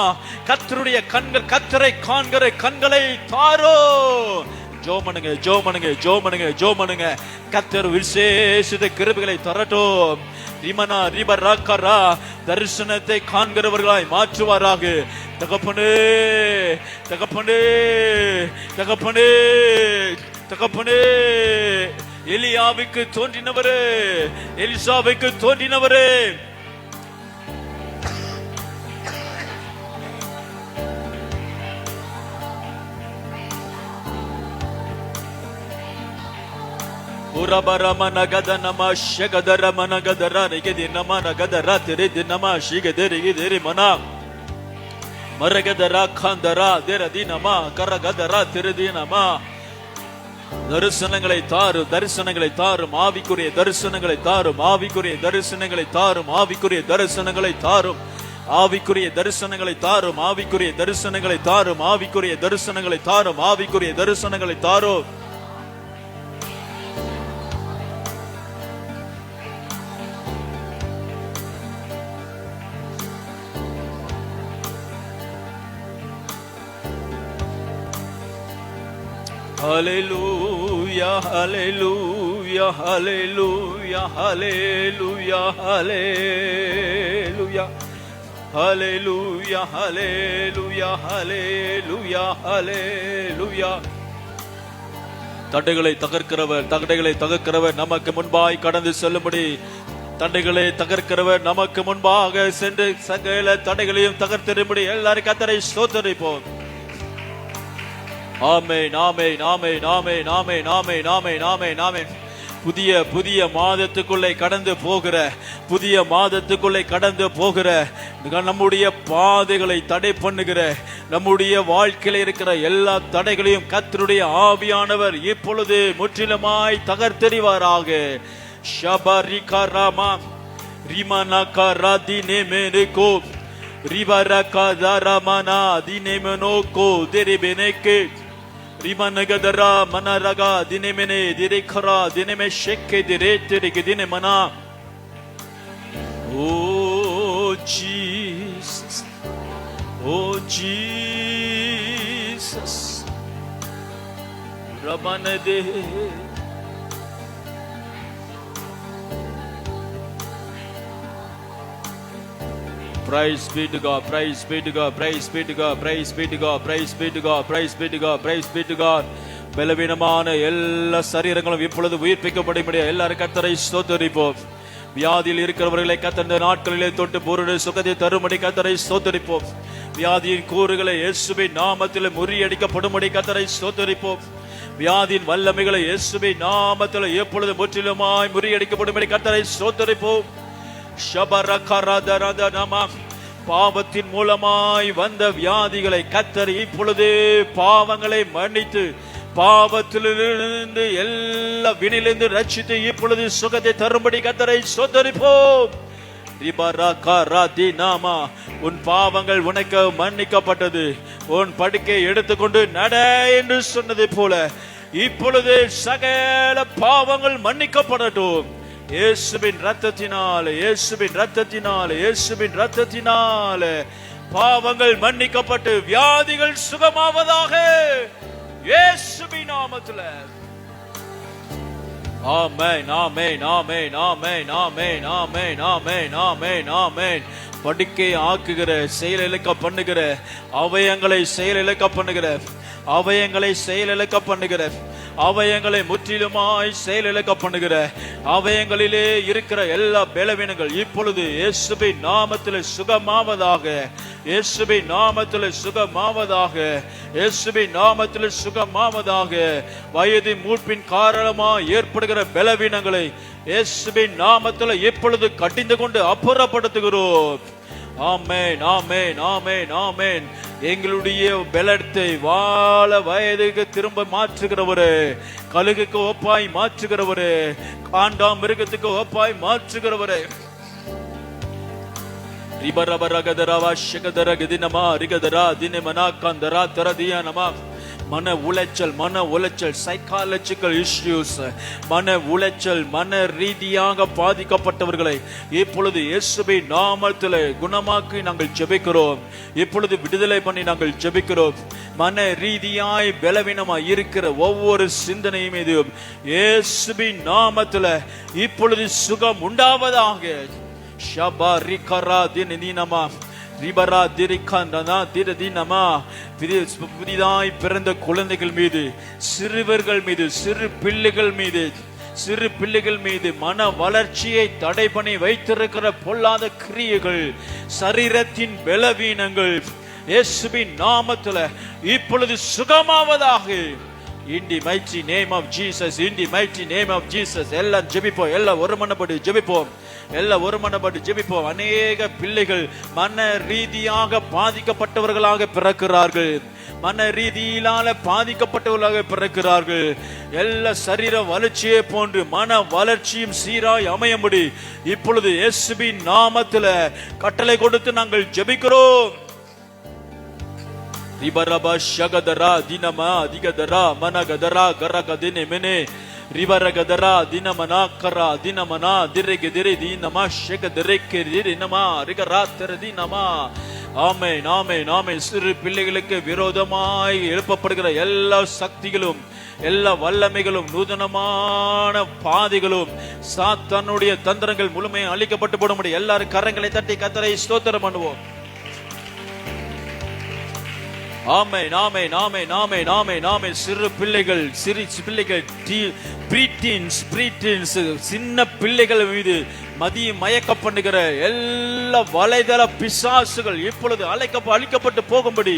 A: கர்த்தருடைய கண்கள், கர்த்தரை காண்கிற கண்களை தாரோ. ஜோமனுங்க ஜோமனுங்க ஜோமனுங்க ஜோமனுங்க. கர்த்தர் விசேஷித்த கிருபைகளை தரட்டும். ரிமனா ரிபராக்கரா தரிசனத்தை காண்கிறவர்களாய் மாற்றுவாராக. தகப்பனே தகப்பனே தகப்பனே தகப்பனே. எலியாவுக்கு தோன்றினவரே, எலிசாவுக்கு தோன்றினவரே, உரபரமன கதனம ஷகதரமன கதர நிகதி நமன கதர திரி நம ஷிகதரி திரி மனா மரகதரா காந்தரா திரதி நம கரகதரா திருதி நம. தரிசனங்களை தாரும், தரிசனங்களை தாரும், ஆவிக்குரிய தரிசனங்களை தாரும், ஆவிக்குரிய தரிசனங்களை தாரும், ஆவிக்குரிய தரிசனங்களை தாரும், ஆவிக்குரிய தரிசனங்களை தாரும், ஆவிக்குரிய தரிசனங்களை தாரும், ஆவிக்குரிய தரிசனங்களை தாரும், ஆவிக்குரிய தரிசனங்களை தாரும். Hallelujah, hallelujah, hallelujah, hallelujah, hallelujah, hallelujah, hallelujah, hallelujah, hallelujah. தடைகளை தகர்க்கிறவர், தடைகளை தகர்க்கிறவர் நமக்கு முன்பாய் கடந்து செல்லும்படி, தடைகளை தகர்க்கிறவர் நமக்கு முன்பாக சென்று சகல தடைகளையும் தகர்த்தெறியும்படி எல்லாரும் கர்த்தரை ஸ்தோத்திரிப்போம். ஆமென் ஆமென் ஆமென் ஆமென் ஆமென் ஆமென் ஆமென் ஆமென் ஆமென். புதிய புதிய மாதத்துக்குள்ளே கடந்து போகிற, புதிய மாதத்துக்குள்ளே கடந்து போகிற நம்முடைய பாதைகளை தடை பண்ணுகிற, நம்முடைய வாழ்க்கையில் இருக்கிற எல்லா தடைகளையும் கர்த்தருடைய ஆவியானவர் இப்பொழுது முற்றிலுமாய் தகர்த்தெறிவாராக. ஷபரிகராமா ரிமனகரா தினேமெனகோ ரிவரகதரமனா தினேமெனோகோ தெரிபெனேகே ரிமனகதரா மனரகா தினேமெனே திரேகரா தினேமே ஷெக்கே திரேத்தெரிகே தினேமனா. Oh Jesus, oh Jesus, Rabanade. Praise be to God, praise be to God, praise be to God, praise be to God, praise be to God, praise be to God, praise be to God. பலவீனமான எல்லா சரீரங்களும் இப்பொழுது உயிர்ப்பிக்கப்படும்படி எல்லாரும் கர்த்தரை ஸ்தோத்திரிப்போம். வியாதியில் இருக்கிறவர்களை கர்த்தர் நாட்களிலே தொட்டு பூரண சுகத்தை தரும்படி கர்த்தரை ஸ்தோத்திரிப்போம். வியாதியின் கூறுகளை இயேசுவின் நாமத்தில் முறியடிக்கப்படும்படி கர்த்தரை ஸ்தோத்திரிப்போம். வியாதியின் வல்லமைகளை இயேசுவின் நாமத்தில் எப்பொழுது முற்றிலுமாய் முறியடிக்கப்படும்படி கர்த்தரை ஸ்தோத்திரிப்போம். பாவத்தின் மூலமாய் வந்த வியாதிகளை கர்த்தர் இப்பொழுது பாவங்களை மன்னித்து, பாவத்திலிருந்து எல்லா வினையிலிருந்து ரட்சித்து இப்பொழுது சுகத்தை தரும்படி கர்த்தரை ஸ்தோத்திரிப்போம். உன் பாவங்கள் உனக்கு மன்னிக்கப்பட்டது, உன் படுக்கை எடுத்துக்கொண்டு நட என்று சொன்னதை போல இப்பொழுது சகல பாவங்கள் மன்னிக்கப்படட்டும். இயேசுவின் இரத்தத்தினாலே, இயேசுவின் இரத்தத்தினாலே, இயேசுவின் இரத்தத்தினாலே பாவங்கள் மன்னிக்கப்பட்டு வியாதிகள் சுகமாவதாக இயேசுவின் நாமத்தில். ஆமென் ஆமென் ஆமென் ஆமென் ஆமென் ஆமென் ஆமென் ஆமென் ஆமென். படுக்கை ஆக்குகிற, செயலிழக்க பண்ணுகிற, அவயங்களை செயலிழக்க பண்ணுகிற, அவயங்களை செயலிழக்க பண்ணுகிற, அவயங்களை முற்றிலுமாய் செயலிழக்க பண்ணுகிற, அவயங்களிலே இருக்கிற எல்லா பலவீனங்கள் இப்பொழுது இயேசுவின் நாமத்தில் சுகமாவதாக, இயேசுவின் நாமத்தில் சுகமாவதாக, இயேசுவின் நாமத்தில் சுகமாவதாக. வயது மூப்பின் காரணமாக ஏற்படுகிற பலவீனங்களை இயேசுவின் நாமத்தில் இப்பொழுது கடிந்து கொண்டு அப்புறப்படுத்துகிறோம். ஆமென், ஆமென், ஆமென், ஆமென். எங்களுடைய பலத்தை வாழ வயதுக்கு திரும்ப மாற்றுகிறவரே, கழுகுக்கு ஒப்பாய் மாற்றுகிறவரே, காண்டாம் மிருகத்துக்கு ஒப்பாய் மாற்றுகிறவரே. ரிபரபரகதரவா ஷகதரகதினமா ரிகதரா தினமனா கந்தரா தரதியானமா. மன உளைச்சல், சைக்காலஜிக்கல் இஷ்யூஸ், மன உளைச்சல், மன ரீதியாக பாதிக்கப்பட்டவர்களை இப்பொழுது இயேசுவின் நாமத்தில் குணமாக்கி நாங்கள் ஜெபிக்கிறோம். இப்பொழுது விடுதலை பண்ணி நாங்கள் ஜெபிக்கிறோம். மன ரீதியாய் பலவீனமாய் இருக்கிற ஒவ்வொரு சிந்தனை மீது இயேசுவின் நாமத்தில் இப்பொழுது சுகம் உண்டாவதாக. ஷபா ரிகரா தினமா ரிபரா திரிகாந்தனா திரதினமா. புதிதாய் பிறந்த குழந்தைகள் மீது, சிறுவர்கள் மீது, சிறு பிள்ளைகள் மீது மன வளர்ச்சியை தடை பண்ணி வைத்திருக்கிற பொல்லாத கிரியைகள், சரீரத்தின் பலவீனங்கள் இயேசுவின் நாமத்தில் இப்பொழுது சுகமாவதாக. In the mighty name of Jesus, in the mighty name of Jesus. எல்லாம் ஜெபிப்போம், எல்லாம் ஒருமனப்பட்டு ஜெபிப்போம், எல்லாம் ஒருமனப்பட்டு ஜெபிப்போம். அநேக பிள்ளைகள் மன ரீதியாக பாதிக்கப்பட்டவர்களாக பிறக்கிறார்கள், மன ரீதியிலான பாதிக்கப்பட்டவர்களாக பிறக்கிறார்கள். எல்லா சரீர வளர்ச்சியை போன்று மன வளர்ச்சியும் சீராய் அமையும்படி இப்பொழுது இயேசுவின் நாமத்தில் கட்டளை கொடுத்து நாங்கள் ஜெபிக்கிறோம். ரிபரபா ஷகதரா தினமா அதிகதரா மனகதரா கரகதினே மெனே ரிபரகதரா தினமனா கரா தினமனா திரெகெதிரே தினமா ஷகதரெக்கெ தினமா ரிகரா திரதினமா. ஆமென், ஆமென், ஆமென். சிறு பிள்ளைகளுக்கு விரோதமாய் எழுப்பப்படுகிற எல்லா சக்திகளும், எல்லா வல்லமைகளும், நூதனமான பாதைகளும், சாத்தானுடைய தந்திரங்கள் முழுமையாக அழிக்கப்பட்டு போட முடியும். எல்லாரும் கரங்களை தட்டி கர்த்தரை ஸ்தோத்திரம் பண்ணுவோம். ஆமென், ஆமென், ஆமென், ஆமென், ஆமென், ஆமென். சிறு பிள்ளைகள், பிரீடீன்ஸ், சின்ன பிள்ளைகள் மீது மயக்க பண்ணுகிற எல்லா வலைதள பிசாசுகள் இப்பொழுது அழிக்கப்பட்டு போகும்படி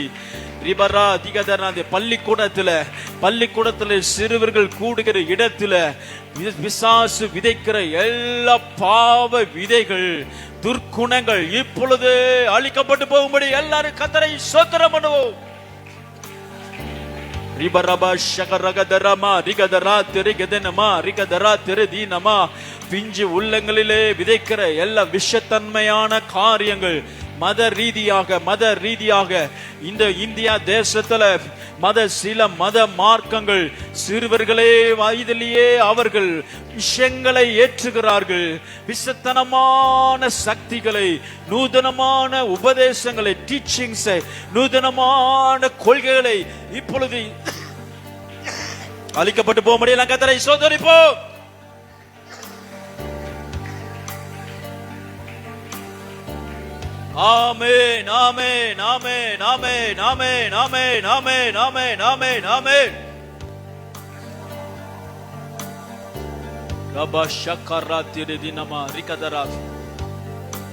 A: ரிபரா திகதரா. பள்ளிக்கூடத்துல சிறுவர்கள் கூடுகிற இடத்துல பிசாசு விதைக்கிற எல்லா பாவ விதைகள், துர்க்குணங்கள் இப்பொழுது அழிக்கப்பட்டு போகும்படி எல்லாரும் கர்த்தரை ஸ்தோத்திரம் பண்ணுவோம். ரிபரபா ஷகரகதரமா ரிகதரா திரிகதனமா ரிகதரா திரதீனமா. பிஞ்சு உள்ளங்களிலே விதைக்கிற எல்லா விஷத்தன்மையான காரியங்கள் மத ரீதியாக இந்த இந்தியா தேசத்துல சில மத மார்க்கங்கள் சிறுவர்களே வயதிலேயே அவர்கள் விஷயங்களை ஏற்றுகிறார்கள். விஷத்தனமான சக்திகளை, நூதனமான உபதேசங்களை, டீச்சிங்ஸை, நூதனமான கொள்கைகளை இப்பொழுது அழிக்கப்பட்டு போக முடியல. கர்த்தரை ஸ்தோத்திரிப்போம். ஆமென், ஆமென், ஆமென், ஆமென், ஆமென், ஆமென், ஆமென், ஆமென், ஆமென், ஆமென். ரபா ஷக்கரா திரிதினமா ரிகதரா.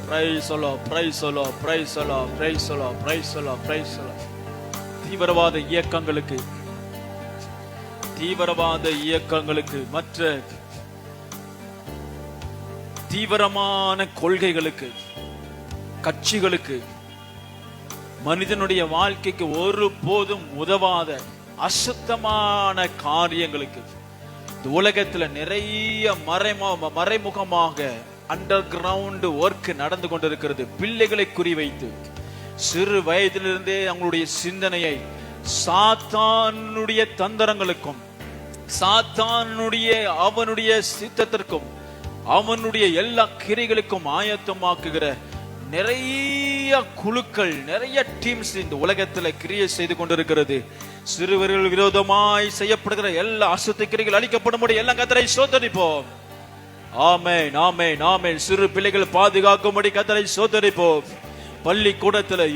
A: Praise the lord, praise the lord, praise the lord, praise the lord, praise the lord, praise the lord. தீவிரவாத இயக்கங்களுக்கு, மற்ற தீவிரமான கொள்கைகளுக்கு, கட்சிகளுக்கு, மனிதனுடைய வாழ்க்கைக்கு ஒரு போதும் உதவாத அசுத்தமான காரியங்களுக்கு உலகத்துல நிறைய மறைமுகமாக அண்டர் கிரவுண்ட் ஒர்க் நடந்து கொண்டிருக்கிறது. பிள்ளைகளை குறிவைத்து சிறு வயதிலிருந்தே அவங்களுடைய சிந்தனையை சாத்தானுடைய தந்திரங்களுக்கும், அவனுடைய சித்தத்திற்கும், அவனுடைய எல்லா கிரைகளுக்கும் ஆயத்தமாக்குகிற நிறைய குழுக்கள், நிறைய டீம்ஸ் இந்த உலகத்துல கிரியை செய்து கொண்டிருக்கிறது. சிறுவர்கள் விரோதமாய் செய்யப்படுகிற எல்லா அசுத்த கிரைகள் அழிக்கப்படும். எல்லாம் கர்த்தரை ஸ்தோத்திரிப்போம். ஆமென், ஆமென், ஆமென். சிறு பிள்ளைகள் பாதுகாக்கும்படி கர்த்தரை ஸ்தோத்திரிப்போம். பள்ளிக்கூடத்தில்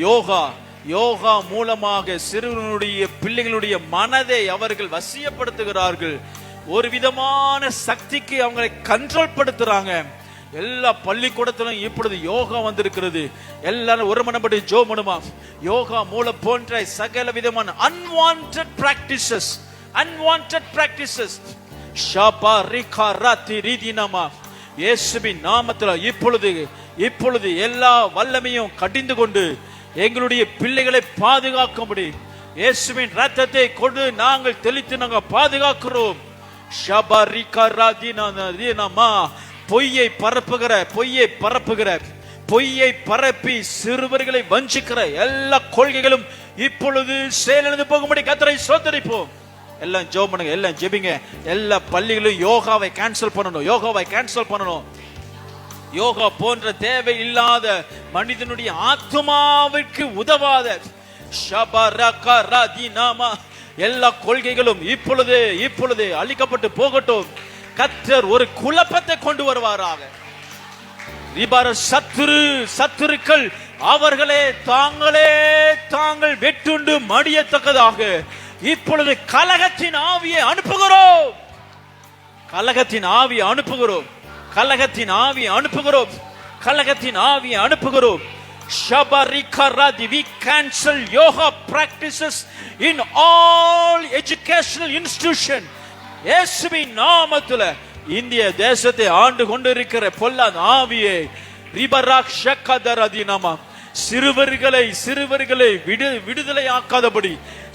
A: யோகா மூலமாக சிறுவனுடைய பிள்ளைகளுடைய மனதை அவர்கள் வசியப்படுத்துகிறார்கள். ஒரு விதமான சக்திக்கு அவங்களை கண்ட்ரோல் படுத்துறாங்க. எல்லா பள்ளிக்கூடத்திலும் இப்பொழுது யோகா வந்திருக்கிறது. எல்லாரும் ஒரு மனப்படி ஜெபம் பண்ணுமா. யோகா மூலம் போன்ற சகல விதமான unwanted practices ஷபா ரிகா ராத்தி ரீதினமா இயேசுவின் நாமத்தில் இப்பொழுது எல்லா வல்லமையும் கடிந்து கொண்டு எங்களுடைய பிள்ளைகளை பாதுகாக்கும்படி இயேசுவின் ரத்தத்தை கொண்டு நாங்கள் தெளித்து நாங்கள் பாதுகாக்கிறோம். ஷபா ரிகா ராதினமா பொய்யை பரப்பி சிறுவர்களை வஞ்சிக்கிற எல்லா கொள்கைகளும் இப்பொழுது செயலிழந்து போகும்படி கர்த்தரை ஸ்தோத்திரிப்போம். எல்லாம் ஜெபம் பண்ணுங்க, எல்லாம் ஜெபிங்க. எல்லா பள்ளிகளும் யோகாவை கேன்சல் பண்ணணும். யோகா போன்ற தேவை இல்லாத மனிதனுடைய ஆத்மாவிற்கு உதவாத எல்லா கொள்கைகளும் இப்பொழுது அழிக்கப்பட்டு போகட்டும். கர்த்தர் ஒரு குழப்பத்தை கொண்டு வருவாராக. சத்துருக்கள் அவர்களே தாங்கள் வெட்டுண்டு மடியத்தக்கதாக இப்பொழுது கலகத்தின் ஆவியை அனுப்புகிறோம். We cancel yoga practices in all educational institution. இயேசுவின் நாமத்தில் இந்திய தேசத்தை ஆண்டு கொண்டிருக்கிற பொல்லாத ஆவியை சிறுவர்களை விடுதலை ஆக்காதபடி,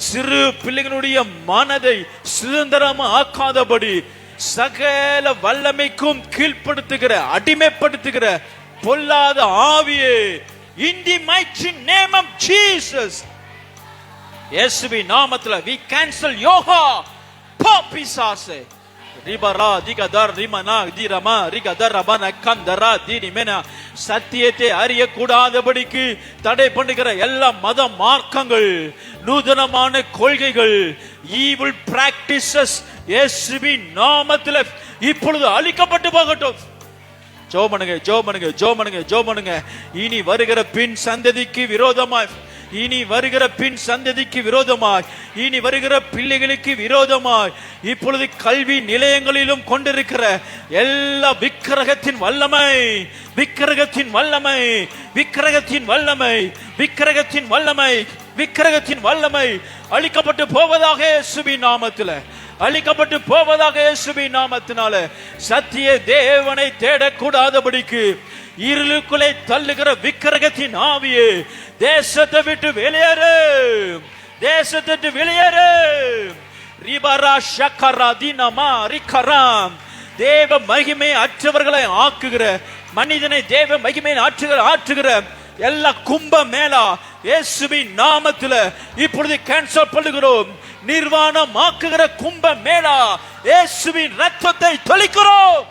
A: சிறு பிள்ளைகளுடைய மனதை சுதந்திரமா ஆக்காதபடி, சகல வல்லமைக்கும் கீழ்ப்படுத்துகிற அடிமைப்படுத்துகிற பொல்லாத ஆவியை in the mighty name of Jesus இயேசுவின் நாமத்தில் we cancel yoga பாபிசாசே சத்தியத்தை அறியக்கூடாதபடிக்கு தடை பண்ணுகிற எல்லா மத மார்க்கங்கள், நூதனமான கொள்கைகள், evil practices இயேசுவின் நாமத்தில் இப்பொழுது அழிக்கப்பட்டு போகட்டும். ஜெபம் பண்ணுங்க. இனி வருகிற பின் சந்ததிக்கு விரோதமாய், இனி வருகிற பிள்ளைகளுக்கு விரோதமாய் இப்பொழுது கல்வி நிலையங்களிலும் கொண்டிருக்கிற எல்லா விக்கிரகத்தின் வல்லமை அழிக்கப்பட்டு போவதாக இயேசுவின் நாமத்தினால சத்திய தேவனை தேடக்கூடாதபடிக்கு இருளுக்குள்ளே தள்ளுகிற விக்கிரகத்தின் ஆவியே தேசத்தை விட்டு வெளியேறு. தேவ மகிமை அற்றவர்களை ஆக்குகிற, மனிதனை தேவ மகிமை ஆற்றுகிற எல்லா கும்ப மேலா இயேசுவின் நாமத்தில் இப்பொழுது கேன்சல் பண்ணுகிறோம். நிர்வாணமாக்குகிற கும்ப மேலா இயேசுவின் ரத்தத்தை தெளிக்கிறோம்.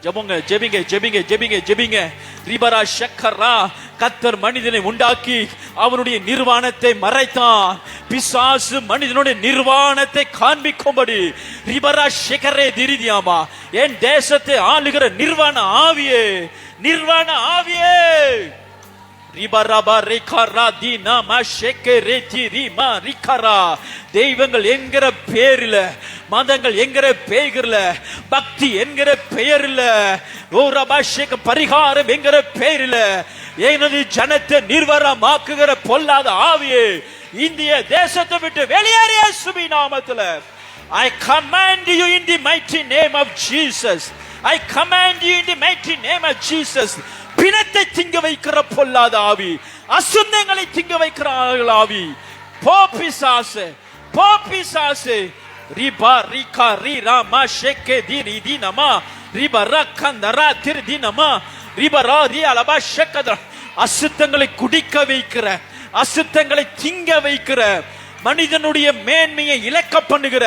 A: ஜெபிங்க. ரிபரா ஷக்கரா கர்த்தர் மனிதனை உண்டாக்கி அவனுடைய நிர்வாணத்தை மறைத்தான். பிசாசு மனிதனுடைய நிர்வாணத்தை காண்பிக்கும்படி ரிபரா ஷக்கரே திரிதியாமா என் தேசத்தை ஆளுகிற நிர்வாண ஆவியே தெய்வங்கள் என்கிற பேரில், மதங்கள் என்கிற பெயரில், பக்தி என்கிற பெயரில், பரிகாரம் என்கிற பெயரில் எனது ஜனத்தை நிர்வாணமாக்குகிற பொல்லாத ஆவியே இந்திய தேசத்தை விட்டு வெளியேறிய இயேசுவின் நாமத்தில் I command you in the mighty name of Jesus. பிணத்தை திங்க வைக்கிற பொல்லாத ஆவி, அசுத்தங்களை திங்க வைக்கிற ஆவி, போபிசாசே ரிபா ரிகா ரிரா மா ஷெக்கே திரி தினமா ரிபா ரக்கந்தரா திரு தினமா ரிபா ரா ரி அலபா ஷெக்கத அசுத்தங்களை குடிக்க வைக்கிற, அசுத்தங்களை திங்க வைக்கிற, மனிதனுடைய மேன்மையை இழக்க பண்ணுகிற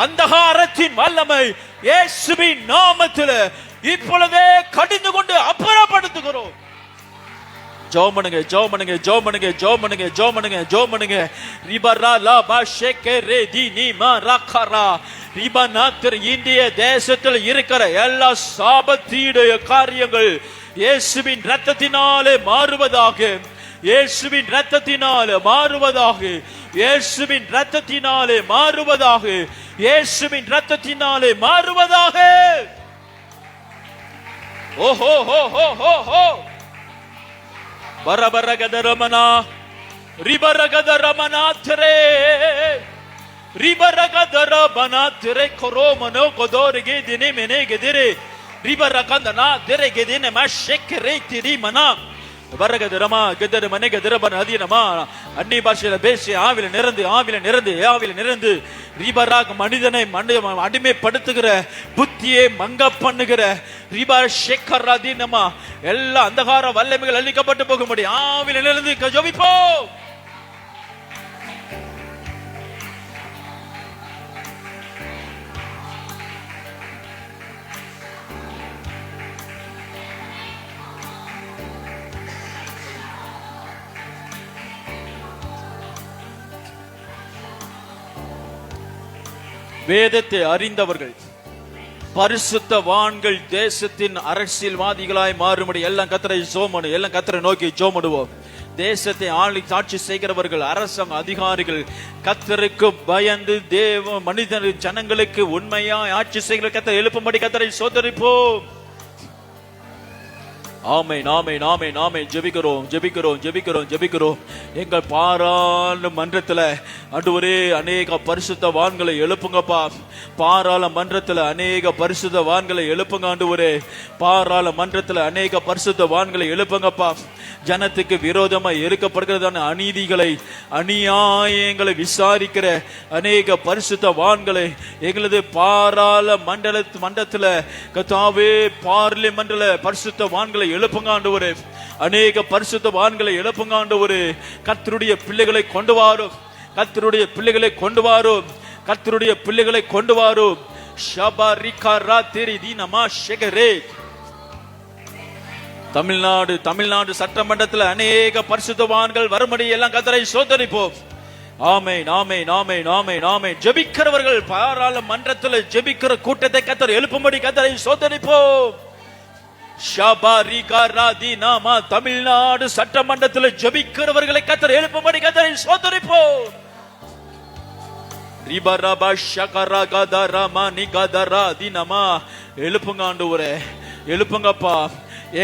A: அந்தகாரத்தின் வல்லமை இயேசுவின் நாமத்தில் இப்பொழுதே கடிந்து கொண்டு அப்புறப்படுத்துகிறோம். ஜெபம் பண்ணுங்க, ஜெபம் பண்ணுங்க, ஜெபம் பண்ணுங்க, ஜெபம் பண்ணுங்க, ஜெபம் பண்ணுங்க, ஜெபம் பண்ணுங்க. ரிபரா லா பா ஷேகரே தி நீ மா ரக்கரா ரிபனாத்ர இந்திய தேசத்தில் இருக்கிற எல்லா சாபத்தீடைய காரியங்கள் இயேசுவின் இரத்தத்தினாலே மாறுவதாக, இயேசுவின் இரத்தத்தினாலே மாறுவதாக, இயேசுவின் இரத்தத்தினாலே மாறுவதாக, இயேசுவின் இரத்தத்தினாலே மாறுவதாக. ஓஹோ ஹோ ஹோ ஹோ ஹோ பரபரகதரமனா ரிபரகதரமனாத்ரே ரிபரகதரமனாத்ரே கொரோமனோ கொதோரிகே தினே மெனே கெதிரே ரிபரகந்தனா தெரே கெதினே மஷெக்கரே திரி மனா வரகதரமா கெதர மனே கெதரபன அதினமா அன்னி பாஷையில பேசி ஆவில நிரந்து ஆவில நிரந்து ஆவில நிரந்து ரிபராக் மனிதனை அடிமைப்படுத்துகிற புத்தியை மங்க பண்ணுகிற ரிபா ஷேக்கர் அதினமா எல்லா அந்தகார வல்லமைகள் அழிக்கப்பட்டு போக முடியும். ஆவில நிரந்து ஜெபிப்போம். வேதத்தை அறிந்தவர்கள் பரிசுத்தவான்கள் தேசத்தின் அரசியல்வாதிகளாய் மாறும்படி எல்லாம் கர்த்தரை ஜெபம், எல்லாம் கர்த்தரை நோக்கி ஜெபம். தேசத்தை ஆட்சி செய்கிறவர்கள், அரசாங்க அதிகாரிகள் கர்த்தருக்கு பயந்து தேவ மனிதர் ஜனங்களுக்கு உண்மையாய் ஆட்சி செய்கிற கர்த்தரை எழுப்பும்படி கர்த்தரை ஸ்தோத்திரிப்போம். ஆமென், ஆமென், ஆமென், ஆமென். ஜெபிக்கிறோம், ஜெபிக்கிறோம், ஜெபிக்கிறோம், ஜெபிக்கிறோம். எங்கள் பாராளுமன்றத்துல ஆண்டவரே அநேக பரிசுத்தவான்களை எழுப்புங்கப்பா. பாராளுமன்றத்துல அநேக பரிசுத்தவான்களை எழுப்புங்க ஆண்டவரே. பாராளுமன்றத்துல அநேக பரிசுத்தவான்களை எழுப்புங்கப்பா. ஜனத்துக்கு விரோதமாய் இருக்கப்படுகிறதான அநீதிகளை அநியாயங்களை விசாரிக்கிற அநேக பரிசுத்தவான்களை எங்களது பாராளுமன்றத்துல கர்த்தாவே பார்லிமெண்ட்ல பரிசுத்தவான்களை எழுப்புங்க ஆண்டவரே. அநேக பரிசுத்தவான்களை எழுப்புங்க ஆண்டவரே. கர்த்தருடைய பிள்ளைகளை கொண்டு வாரும், கர்த்தருடைய பிள்ளைகளை கொண்டு வாரும், கர்த்தருடைய பிள்ளைகளை கொண்டு வாரும். ஷபரிகரா தெரிதி நம ஷெகரே. தமிழ்நாடு சட்டமன்றத்தில் அநேக பரிசுத்தவான்கள் வரும்படி எல்லாம் கர்த்தரை ஸ்தோத்திரிப்போம். ஆமென், ஆமென், ஆமென், ஆமென், ஆமென். ஜெபிக்கிறவர்கள் பாராளுமன்றத்தில் ஜெபிக்கிற கூட்டத்தை கர்த்தர் எழுப்பும்படி கர்த்தரை ஸ்தோத்திரிப்போம். தமிழ்நாடு சட்டமன்றத்தில் ஜெபிக்கிறவர்களை கர்த்தர் எழுப்பும்படி கர்த்தரை ஸ்தோத்திரிப்போம். எழுப்புங்க ஆண்டவரே, எழுப்புங்கப்பா.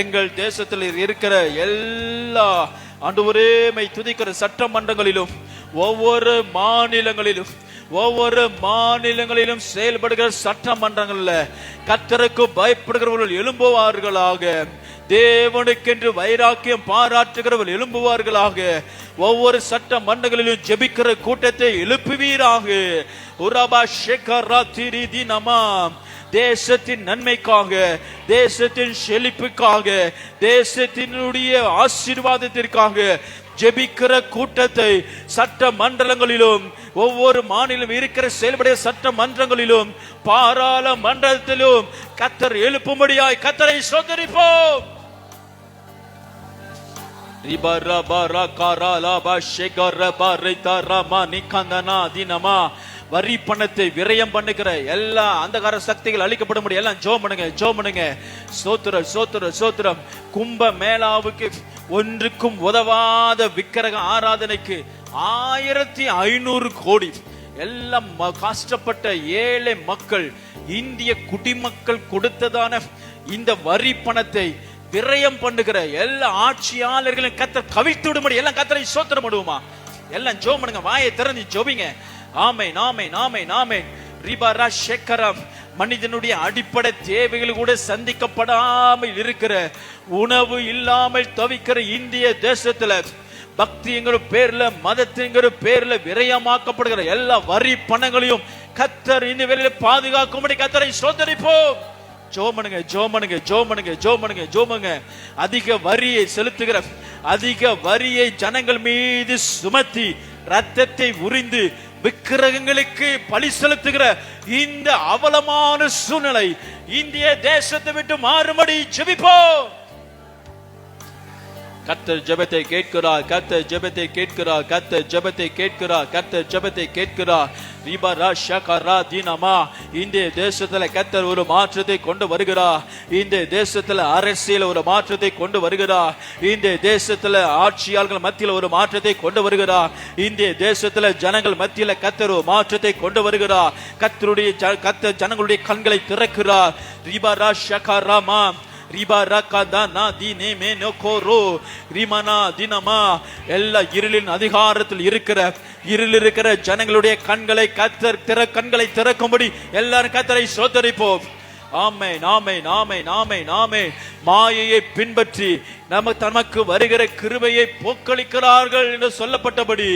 A: எங்கள் தேசத்தில் இருக்கிற எல்லா ஆண்டவரே மை துதிக்கிற சட்டமன்றங்களிலும் ஒவ்வொரு மாநிலங்களிலும் செயல்படுகிற சட்டமன்றங்கள்ல கர்த்தருக்கு பயப்படுகிறவர்கள் எழும்புவார்களாக. தேவனுக்கென்று வைராக்கியம் பாராட்டுகிறவர்கள் எழும்புவார்களாக. ஒவ்வொரு சட்ட மன்றங்களிலும் ஜெபிக்கிற கூட்டத்தை எழுப்புவீராக. உரபா ஷேகரா திரிதி நம. தேசத்தின் நன்மைக்காக, தேசத்தின் செழிப்புக்காக, தேசத்தினுடைய ஆசீர்வாதத்திற்காக ஜெபிக்கிற கூட்டத்தை சட்ட மண்டலங்களிலும் ஒவ்வொரு மாநிலம் இருக்கிற செயல்படைய சட்ட மன்றங்களிலும் பாராளுமன்றத்திலும் கர்த்தர் எழுப்பும்படியாய் கர்த்தரை ஸ்தோத்திரிப்போம். வரி பணத்தை விரயம் பண்ணுகிற எல்லா அந்தகார சக்திகள் அழிக்கப்பட முடியும். எல்லாம் ஜெபம் பண்ணுங்க, ஜெபம் பண்ணுங்க. ஸ்தோத்திரம், ஸ்தோத்திரம், ஸ்தோத்திரம். கும்ப மேளாவுக்கு ஒன்றுக்கும் உதவாத விக்கிரக ஆராதனைக்கு 1500 கோடி எல்லாம் கஷ்டப்பட்ட ஏழை மக்கள், இந்திய குடிமக்கள் கொடுத்ததான இந்த வரி பணத்தை விரயம் பண்ணுகிற எல்லா ஆட்சியாளர்களும் கர்த்தர் கவிழ்த்து விடும்படி எல்லாம் கர்த்தரை ஸ்தோத்திரம் பண்ணுவோமா? எல்லாம் ஜெபம் பண்ணுங்க, வாயை திறந்து ஜெபிங்க. ஆமென், ஆமென், ஆமென், ஆமென். ரிபரா ஷேக்கரம். மனிதனுடைய அடிப்படை தேவைகள் கூட சந்திக்கப்படாமல் இருக்கிற, உணவு இல்லாமல் தவிக்கிற இந்திய தேசத்துல பக்திங்கிற பேர்ல, மதத்திங்கிற பேர்ல விரயமாக்கப்படுகிற எல்லா வரி பணங்களையும் கர்த்தர் இந்த வேளையில பாதுகாக்கும்படி கர்த்தரை ஸ்தோத்திரிப்போம். ஜோமனுங்க, ஜோமனுங்க, ஜோமனுங்க, ஜோமனுங்க, ஜோமனுங்க. அதிக வரியை செலுத்துகிற, அதிக வரியை ஜனங்கள் மீது சுமத்தி ரத்தத்தை உறிந்து விக்கிரகங்களுக்கு பலி செலுத்துகிற இந்த அவலமான சூழ்நிலை இந்திய தேசத்தை விட்டு மாறும்படி ஜெபிப்போம். கர்த்தர் ஜெபத்தை கேட்கிறார், கர்த்தர் ஜெபத்தை கேட்கிறார், கர்த்தர் ஜெபத்தை கேட்கிறார், கர்த்தர் ஜெபத்தை கேட்கிறார். ரிபரா ஷகரா தீனமா. இந்த தேசத்துல கர்த்தர் ஒரு மாற்றத்தை கொண்டு வருகிறார். இந்த தேசத்துல அரசியல் ஒரு மாற்றத்தை கொண்டு வருகிறார். இந்த தேசத்துல ஆட்சியாளர்கள் மத்தியில் ஒரு மாற்றத்தை கொண்டு வருகிறார். இந்த தேசத்துல ஜனங்கள் மத்தியில் கர்த்தர் ஒரு மாற்றத்தை கொண்டு வருகிறார். கர்த்தர் ஜனங்களுடைய கண்களை திறக்கிறார். ரிபரா ஷகராமா எல்லா இருளின் அதிகாரத்தில் இருக்கிற ஜனங்களுடைய கண்களை கண்களை திறக்கும்படி எல்லாரும் கர்த்தரை ஸ்தோத்திரிப்போம். ஆமென் ஆமென் ஆமென் ஆமென் ஆமென். மாயையை பின்பற்றி நமக்கு வருகிற கிருபையை போக்களிக்கிறார்கள் என்று சொல்லப்பட்டபடி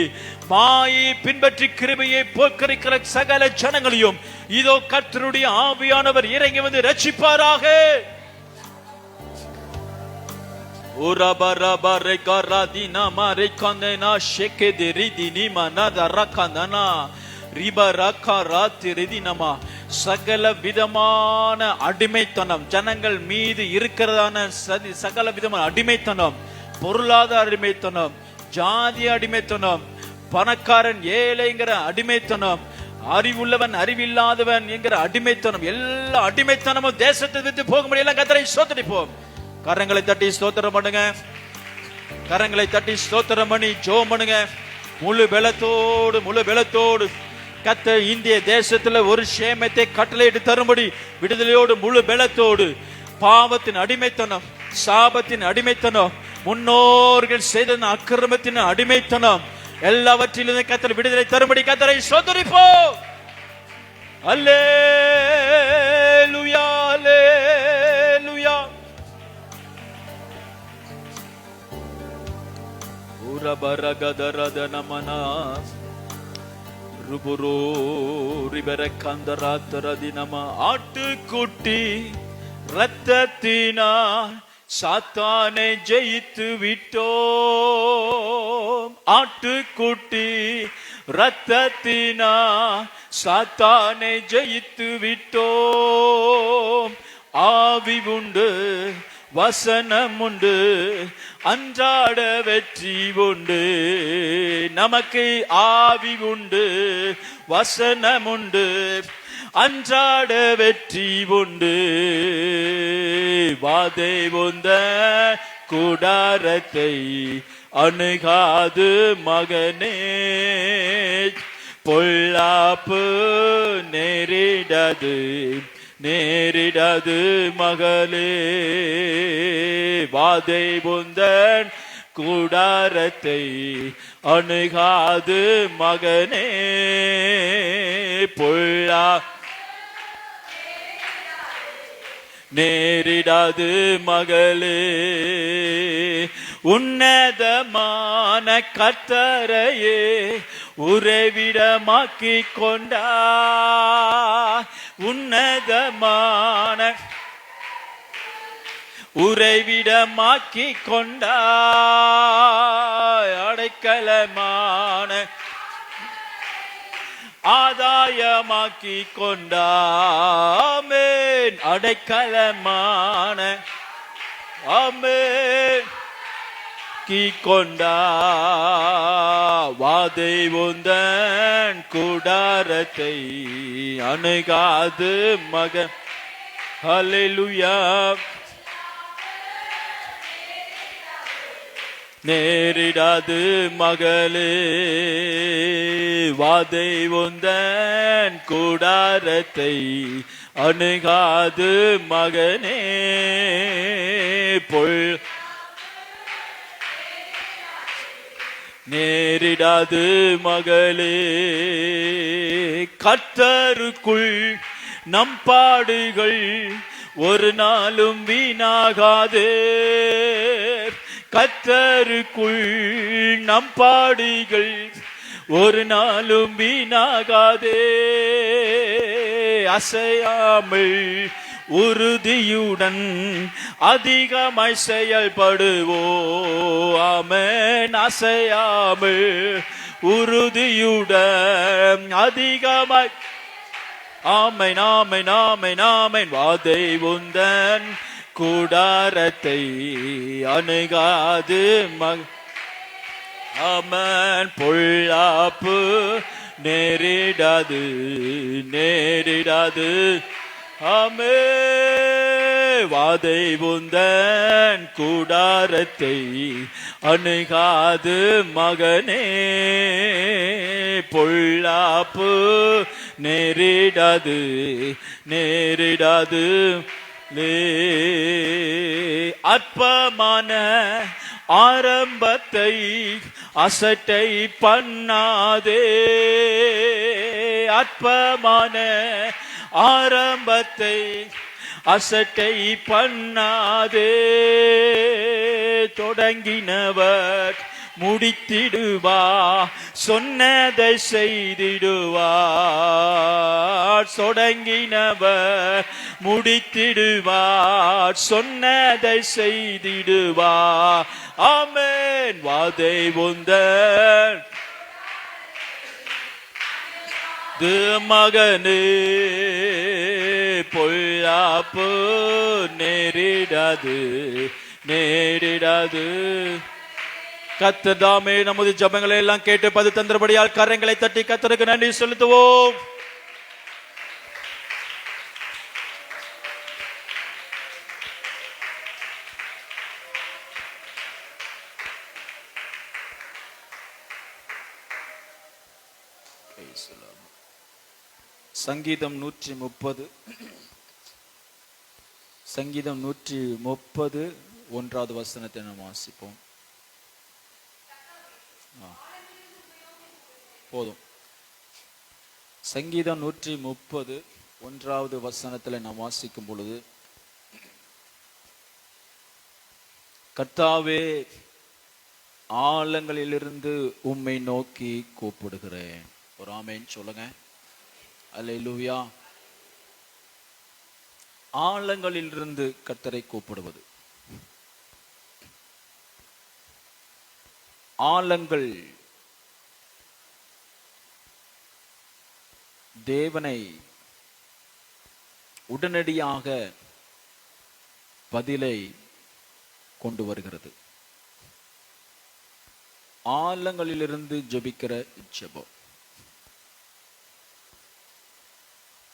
A: மாயையை பின்பற்றி கிருபையை போக்களிக்கிற சகல ஜனங்களையும் இதோ கர்த்தருடைய ஆவியானவர் இறங்கி வந்து ரட்சிப்பாராக. சகல விதமான அடிமைத்தனம் ஜனங்கள் மீது இருக்கிறதான சகல விதமான அடிமைத்தனம், பொருளாதார அடிமைத்தனம், ஜாதி அடிமைத்தனம், பணக்காரன் ஏழைங்கிற அடிமைத்தனம், அறிவுள்ளவன் அறிவில்லாதவன் என்கிற அடிமைத்தனம், எல்லா அடிமைத்தனமும் தேசத்தை விட்டு போக முடியல. கர்த்தரை ஸ்தோத்திரிப்போம். கரங்களை தட்டி ஸ்தோத்திரம் பண்ணுங்க. கரங்களை தட்டி ஸ்தோத்திரம் பண்ணி ஜெபம் பண்ணுங்க. முழு பலத்தோடு கர்த்தர் இந்திய தேசத்துல ஒரு சேமத்தை கட்டளையிட்டு தரும்படி விடுதலையோடு முழு பலத்தோடு பாவத்தின் அடிமைத்தனம், சாபத்தின் அடிமைத்தனம், முன்னோர்கள் செய்த அக்கிரமத்தின் அடிமைத்தனம் எல்லாவற்றிலும் கர்த்தர் விடுதலை தரும்படி கர்த்தரை ஸ்தோத்திரிப்போம். அல்லேலூயா அல்லேலூயா. உரபரகதரதனமனா ருபுரோ ரிபரகந்தராத்தரதினமா. ஆட்டுக்குட்டி இரத்தத்தினால் சாத்தானை ஜெயித்து விட்டோம். ஆட்டுக்குட்டி இரத்தத்தினால் சாத்தானை ஜெயித்து விட்டோம். ஆவி உண்டு, வசனம் உண்டு, அன்றாட வெற்றி உண்டு. நமக்கு ஆவி உண்டு, வசனம் உண்டு, அன்றாட வெற்றி உண்டு. வாதை உந்த கூடாரத்தை அணுகாது மகனே, பொல்லாப்பு நேரிடது மகளே. வாதை உந்தன் கூடாரத்தை அணுகாது மகனே, பொல்லா நேரிடாது மகளே. உன்னதமான கர்த்தரையே உறைவிடமாக்கி கொண்டா. உன்னதமான உறைவிடமாக்கி கொண்டா. அடைக்கலமான ஆதாயமாக்கி கொண்டாமேன். அடைக்கலமான ஆமென் கி கொண்டா. வாதை உந்தன் கூடாரத்தை அணுகாது மகன். ஹல்லேலூயா. நேரிடாது மகளே, வாதை உந்தன் கூடாரத்தை அணுகாது மகனே, நேரிடாது மகளே. கர்த்தருக்குள் நம் பாடுகள் ஒரு நாளும் வீணாகாதே. கர்த்தருக்குள் நம் பாடுகள் ஒரு நாளும் வீணாகாதே. அசையாமல் உறுதியுடன் அதிகமாய் செயல்படுவோ. ஆமென். அசையாமல் உறுதியுடன் அதிகமாய். ஆமென் ஆமென் ஆமென் ஆமென். வாதை உந்தன் கூடாரத்தை அணுகாது அவன் பொல்லாப்பு நேரிடாது நேரிடாது. ஆமே வாதை உந்தன் கூடாரத்தை அணுகாது மகனே, பொல்லாப்பு நேரிடாது நேரிடாது. அற்பமான ஆரம்பத்தை அசட்டை பண்ணாதே, அற்பமான ஆரம்பத்தை அசட்டை பண்ணாதே. தொடங்கினவர் முடித்திடுவா, சொன்னதை செய்திடுவார். தொடங்கினவர் முடித்திடுவார், சொன்னதை செய்திடுவார். ஆமென். வாதை உந்தன் மகனே, பொல்லாப்பு நேரிடாது நேரிடாது. கர்த்தர் தாமே நமது ஜெபங்களை எல்லாம் கேட்டு பது தந்தபடியால் கரங்களை தட்டி கர்த்தருக்கு நன்றி செலுத்துவோம். சங்கீதம் 130 சங்கீதம் 130 1வது வசனத்தை நாம் வாசிப்போம். போதும். சங்கீதம் 130 1வது வசனத்தில் நாம் வாசிக்கும் பொழுது, கர்த்தாவே ஆழங்களிலிருந்து உம்மை நோக்கி கூப்பிடுகிறேன். ஒரு ஆமென் சொல்லுங்க. அல்லேலூயா. ஆழங்களிலிருந்து கர்த்தரை கூப்பிடுவது. ஆழங்கள் தேவனை உடனடியாக பதிலை கொண்டு வருகிறது. ஆழங்களிலிருந்து ஜெபிக்கிற ஜெபம்.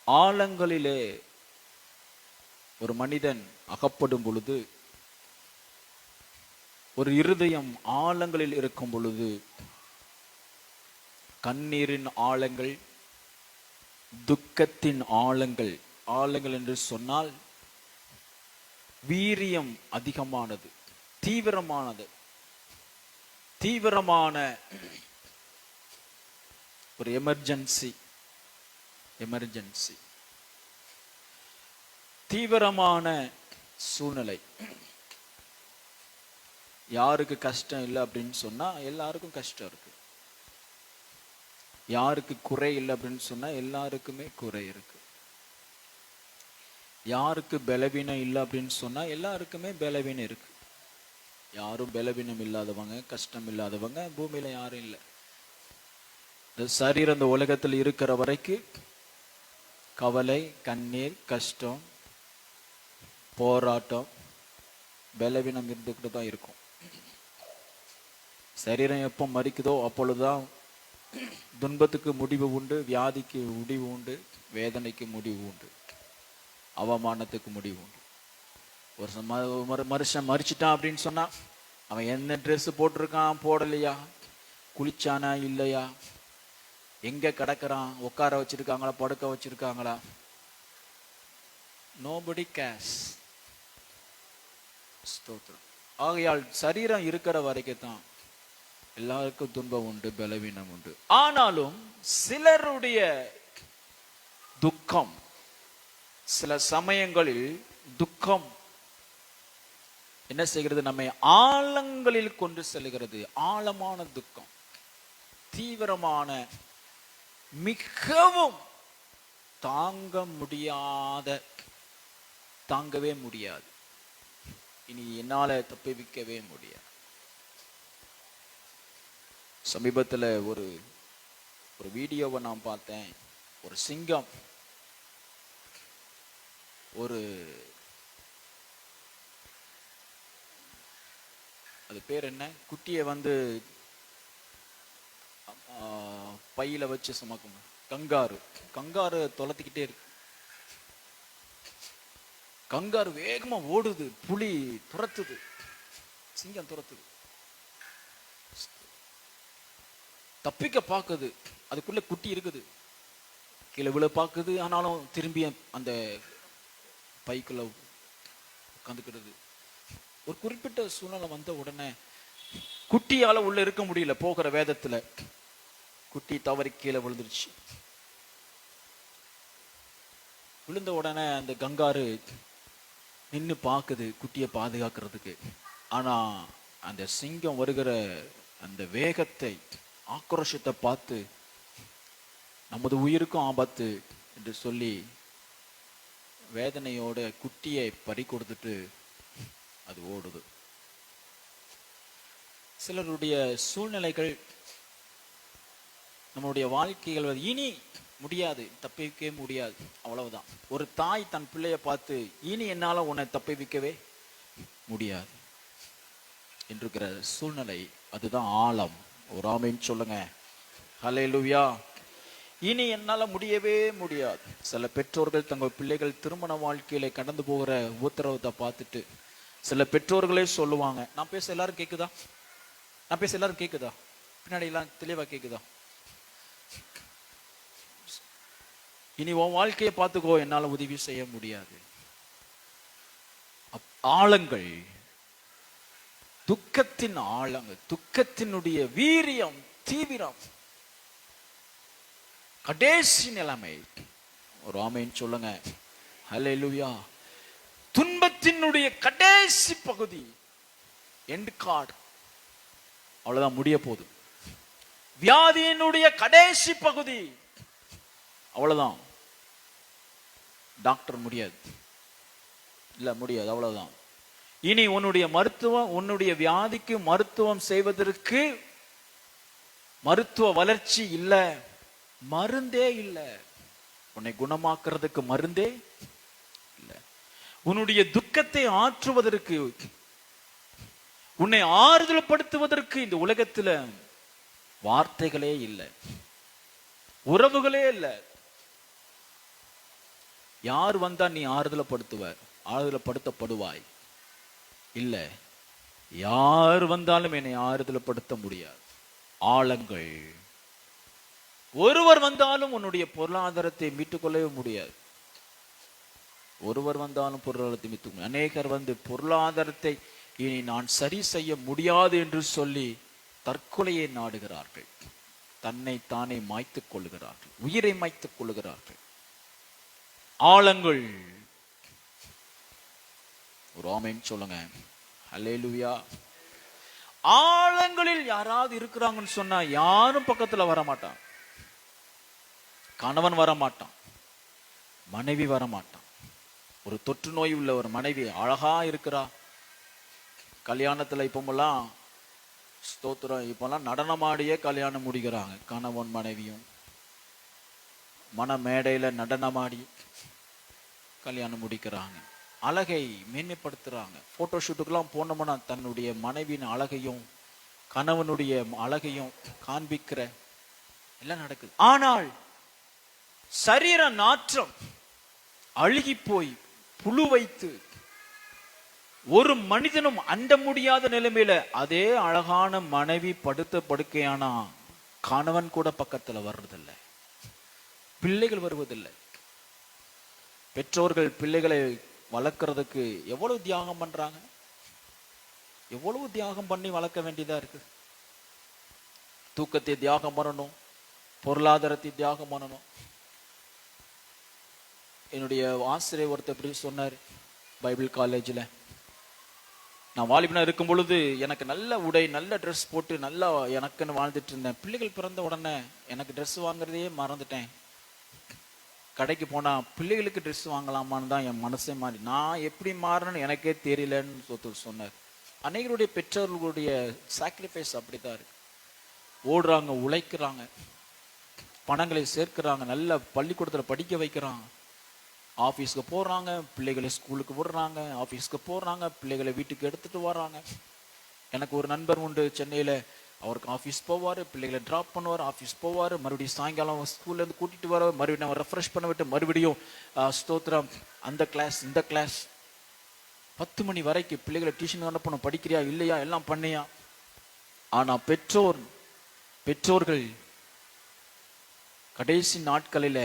A: ஆழங்களிலே ஒரு மனிதன் அகப்படும் பொழுது, ஒரு இருதயம் ஆழங்களில் இருக்கும் பொழுது, கண்ணீரின் ஆழங்கள், துக்கத்தின் ஆழங்கள். ஆழங்கள் என்று சொன்னால் வீரியம் அதிகமானது, தீவிரமானது, தீவிரமான ஒரு எமர்ஜென்சி, தீவிரமான சூழ்நிலை. யாருக்கு கஷ்டம் இல்லை அப்படின்னு சொன்னா எல்லாருக்கும் கஷ்டம் இருக்கு. யாருக்கு குறை இல்லை அப்படின்னு சொன்னா எல்லாருக்குமே குறை இருக்கு. யாருக்கு பலவீனம் இல்லை அப்படின்னு சொன்னா எல்லாருக்குமே பலவீனம் இருக்கு. யாரும் பலவீனம் இல்லாதவங்க, கஷ்டம் இல்லாதவங்க பூமியில யாரும் இல்லை. இந்த சரீரம் இந்த உலகத்தில் இருக்கிற வரைக்கும் கவலை, கண்ணீர், கஷ்டம், போராட்டம், பலவீனம் இருந்துக்கிட்டு தான் இருக்கும். சரீரம் எப்போ மறிக்குதோ அப்பொழுதுதான் துன்பத்துக்கு முடிவு உண்டு, வியாதிக்கு முடிவு உண்டு, வேதனைக்கு முடிவு உண்டு, அவமானத்துக்கு முடிவு உண்டு. ஒரு மனுஷன் மறிச்சிட்டான் அப்படின்னு சொன்னா அவன் என்ன ட்ரெஸ் போட்டிருக்கான், போடலையா, குளிச்சானா இல்லையா, எங்க கிடக்குறான், உட்கார வச்சிருக்காங்களா, படுக்க வச்சிருக்காங்களா, nobody cares. ஸ்தோத்திரம். ஆகையால் சரீரம் இருக்கிற வரைக்கும் தான் எல்லாருக்கும் துன்பம் உண்டு, பலவீனம் உண்டு. ஆனாலும் சிலருடைய துக்கம், சில சமயங்களில் துக்கம் என்ன செய்கிறது, நம்மை ஆழங்களில் கொண்டு செல்கிறது. ஆழமான துக்கம், தீவிரமான, மிகவும் தாங்க முடியாத, தாங்கவே முடியாது, இனி என்னால தப்பிக்கவே முடியாது. சமீபத்தில் ஒரு வீடியோவை நான் பார்த்தேன். ஒரு சிங்கம் ஒரு
B: அது பேர் என்ன, குட்டியை பையில வச்சு சுமக்கும், கங்காரு. கங்காரு தொலைத்திக்கிட்டே இருக்கு. கங்காரு வேகமா ஓடுது, புலி துரத்துது, சிங்கம் துரத்துது, தப்பிக்க பாக்குது. அதுக்குள்ள குட்டி இருக்குது, கீழே விழ பாக்குது. ஆனாலும் திரும்பி அந்த பைக்குள்ள உட்காந்துக்கிடுது. ஒரு குறிப்பிட்ட சூழ்நிலை வந்த உடனே குட்டியால உள்ள இருக்க முடியல. போகிற வேதத்துல குட்டி தவறி கீழே விழுந்துருச்சு. விழுந்த உடனே அந்த கங்காரு நின்று பாக்குது குட்டியை பாதுகாக்கிறதுக்கு. ஆனா அந்த சிங்கம் வருகிற அந்த வேகத்தை, ஆக்ரோஷத்தை பார்த்து நமது உயிருக்கும் ஆபத்து என்று சொல்லி வேதனையோட குட்டியை பறி கொடுத்துட்டு அது ஓடுது. சிலருடைய சூழ்நிலைகள் நம்மளுடைய வாழ்க்கைகள் இனி முடியாது, தப்பிக்கவே முடியாது, அவ்வளவுதான். ஒரு தாய் தன் பிள்ளைய பார்த்து இனி என்னால உன்னை தப்பிக்கவே முடியாது என்கிற சூழ்நிலை, அதுதான் ஆழம். ஒரு ஆமென் சொல்லுங்க. ஹல்லேலூயா. இனி என்னால முடியவே முடியாது. சில பெற்றோர்கள் தங்கள் பிள்ளைகள் திருமண வாழ்க்கையில கடந்து போகிற உத்தரவத்தை பார்த்துட்டு சில பெற்றோர்களே சொல்லுவாங்க, நான் பேச எல்லாரும் கேக்குதா, நான் பேச எல்லாரும் கேக்குதா, பின்னாடி எல்லாம் தெளிவா கேக்குதா, இனி உன் வாழ்க்கையை பார்த்துக்கோ, என்னால உதவி செய்ய முடியாது. ஆழங்கள், துக்கத்தின் ஆழங்கள், துக்கத்தினுடைய வீரியம், தீவிரம், கடைசி நிலைமை. ஒரு ஆமென் சொல்லுங்க. ஹல்லேலூயா. துன்பத்தினுடைய கடைசி பகுதி, எண்ட் கார்டு, அவ்வளவுதான், முடிய போகுது. வியாதியினுடைய கடைசி பகுதி, அவ்வளவுதான். டாக்டர் முடியாது, இல்ல முடியாது, அவ்வளவுதான். இனி உன்னுடைய மருத்துவம், உன்னுடைய வியாதிக்கு மருத்துவம் செய்வதற்கு மருத்துவ வளர்ச்சி இல்ல, மருந்தே இல்ல, உன்னை குணமாக்குறதுக்கு மருந்தே இல்ல. உன்னுடைய துக்கத்தை ஆற்றுவதற்கு, உன்னை ஆறுதல் படுத்துவதற்கு இந்த உலகத்துல வார்த்தைகளே இல்லை, உறவுகளே இல்லை. யார் வந்தா நீ ஆறுதல் படுத்துவ, ஆறுதல் படுத்தப்படுவாய்? இல்ல, யார் வந்தாலும் என்னை ஆறுதல் படுத்த முடியாது. ஆழங்கள். ஒருவர் வந்தாலும் உன்னுடைய பொருளாதாரத்தை மீட்டுக் கொள்ளவே முடியாது. ஒருவர் வந்தாலும் பொருளாதாரத்தை மீட்டு, அநேகர் பொருளாதாரத்தை இனி நான் சரி செய்ய முடியாது என்று சொல்லி தற்கொலையை நாடுகிறார்கள், தன்னை தானே மாய்த்துக் கொள்ளுகிறார்கள், உயிரை மாய்த்துக் கொள்ளுகிறார்கள். ஆழங்கள். ஒரு ஆமென் சொல்லுங்க. ஹல்லேலூயா. ஆழங்களில் யாராவது இருக்கிறாங்கன்னு சொன்னா யாரும் பக்கத்துல வர மாட்டான். கணவன் வர மாட்டான், மனைவி வர மாட்டான். ஒரு தொற்று நோய் உள்ள ஒரு மனைவி அழகா இருக்கிறா, கல்யாணத்துல இப்பெல்லாம் ஸ்தோத்திரம், இப்பெல்லாம் நடனமாடியே கல்யாணம் முடிக்கிறாங்க. கணவன் மனைவியும் மன மேடையில நடனமாடி கல்யாணம் முடிக்கிறாங்க. அழகை மேன்மைப்படுத்துறாங்க. போட்டோ ஷூட்டுக்கெல்லாம் போனோம்னா தன்னுடைய மனைவியின் அழகையும் கணவனுடைய அழகையும் காண்பிக்கிற எல்லாம் நடக்குது. ஆனால் சரீர நாற்றம் அழுகி போய் புழு வைத்து ஒரு மனிதனும் அண்ட முடியாத நிலைமையில அதே அழகான மனைவி படுத்த படுக்கையானா கணவன் கூட பக்கத்துல வர்றதில்லை, பிள்ளைகள் வருவதில்லை. பெற்றோர்கள் பிள்ளைகளை வளர்க்கறதுக்கு எவ்வளவு தியாகம் பண்றாங்க, எவ்வளவு தியாகம் பண்ணி வளர்க்க வேண்டியதா இருக்கு. தூக்கத்தை தியாகம் பண்ணணும், பொருளாதாரத்தை தியாகம் பண்ணணும். என்னுடைய ஆசிரியர் ஒருத்தர் எப்படி சொன்னார், பைபிள் காலேஜில் நான் வாலிபனா இருக்கும் பொழுது எனக்கு நல்ல உடை, நல்ல ட்ரெஸ் போட்டு நல்லா எனக்குன்னு வாழ்ந்துட்டு இருந்தேன். பிள்ளைகள் பிறந்த உடனே எனக்கு ட்ரெஸ் வாங்குறதையே மறந்துட்டேன். கடைக்கு போனா பிள்ளைகளுக்கு ட்ரெஸ் வாங்கலாமான்னு தான் என் மனசே மாறி, நான் எப்படி மாறணும்னு எனக்கே தெரியலன்னு சொன்னார். அநேகருடைய பெற்றோர்களுடைய சாக்ரிஃபைஸ் அப்படித்தான் இருக்கு. ஓடுறாங்க, உழைக்கிறாங்க, பணங்களை சேர்க்கிறாங்க, நல்ல பள்ளிக்கூடத்தில் படிக்க வைக்கிறாங்க, ஆஃபீஸ்க்கு போடுறாங்க, பிள்ளைகளை ஸ்கூலுக்கு விடுறாங்க, ஆஃபீஸ்க்கு போடுறாங்க, பிள்ளைகளை வீட்டுக்கு எடுத்துட்டு வர்றாங்க. எனக்கு ஒரு நண்பர் உண்டு சென்னையில. அவருக்கு ஆஃபீஸ் போவார், பிள்ளைகளை டிராப் பண்ணுவார், ஆஃபீஸ் போவார், மறுபடியும் சாயங்காலம் ஸ்கூல்ல இருந்து கூட்டிட்டு வர, மறுபடியும் நம்ம ரெஃப்ரெஷ் பண்ண விட்டு மறுபடியும் ஸ்தோத்திரம் அந்த கிளாஸ் இந்த கிளாஸ் 10 மணி வரைக்கும் பிள்ளைகளை டியூஷன் அனுப்பணும், படிக்கிறியா இல்லையா எல்லாம் பண்ணியா. ஆனா பெற்றோர்கள் கடைசி நாட்களில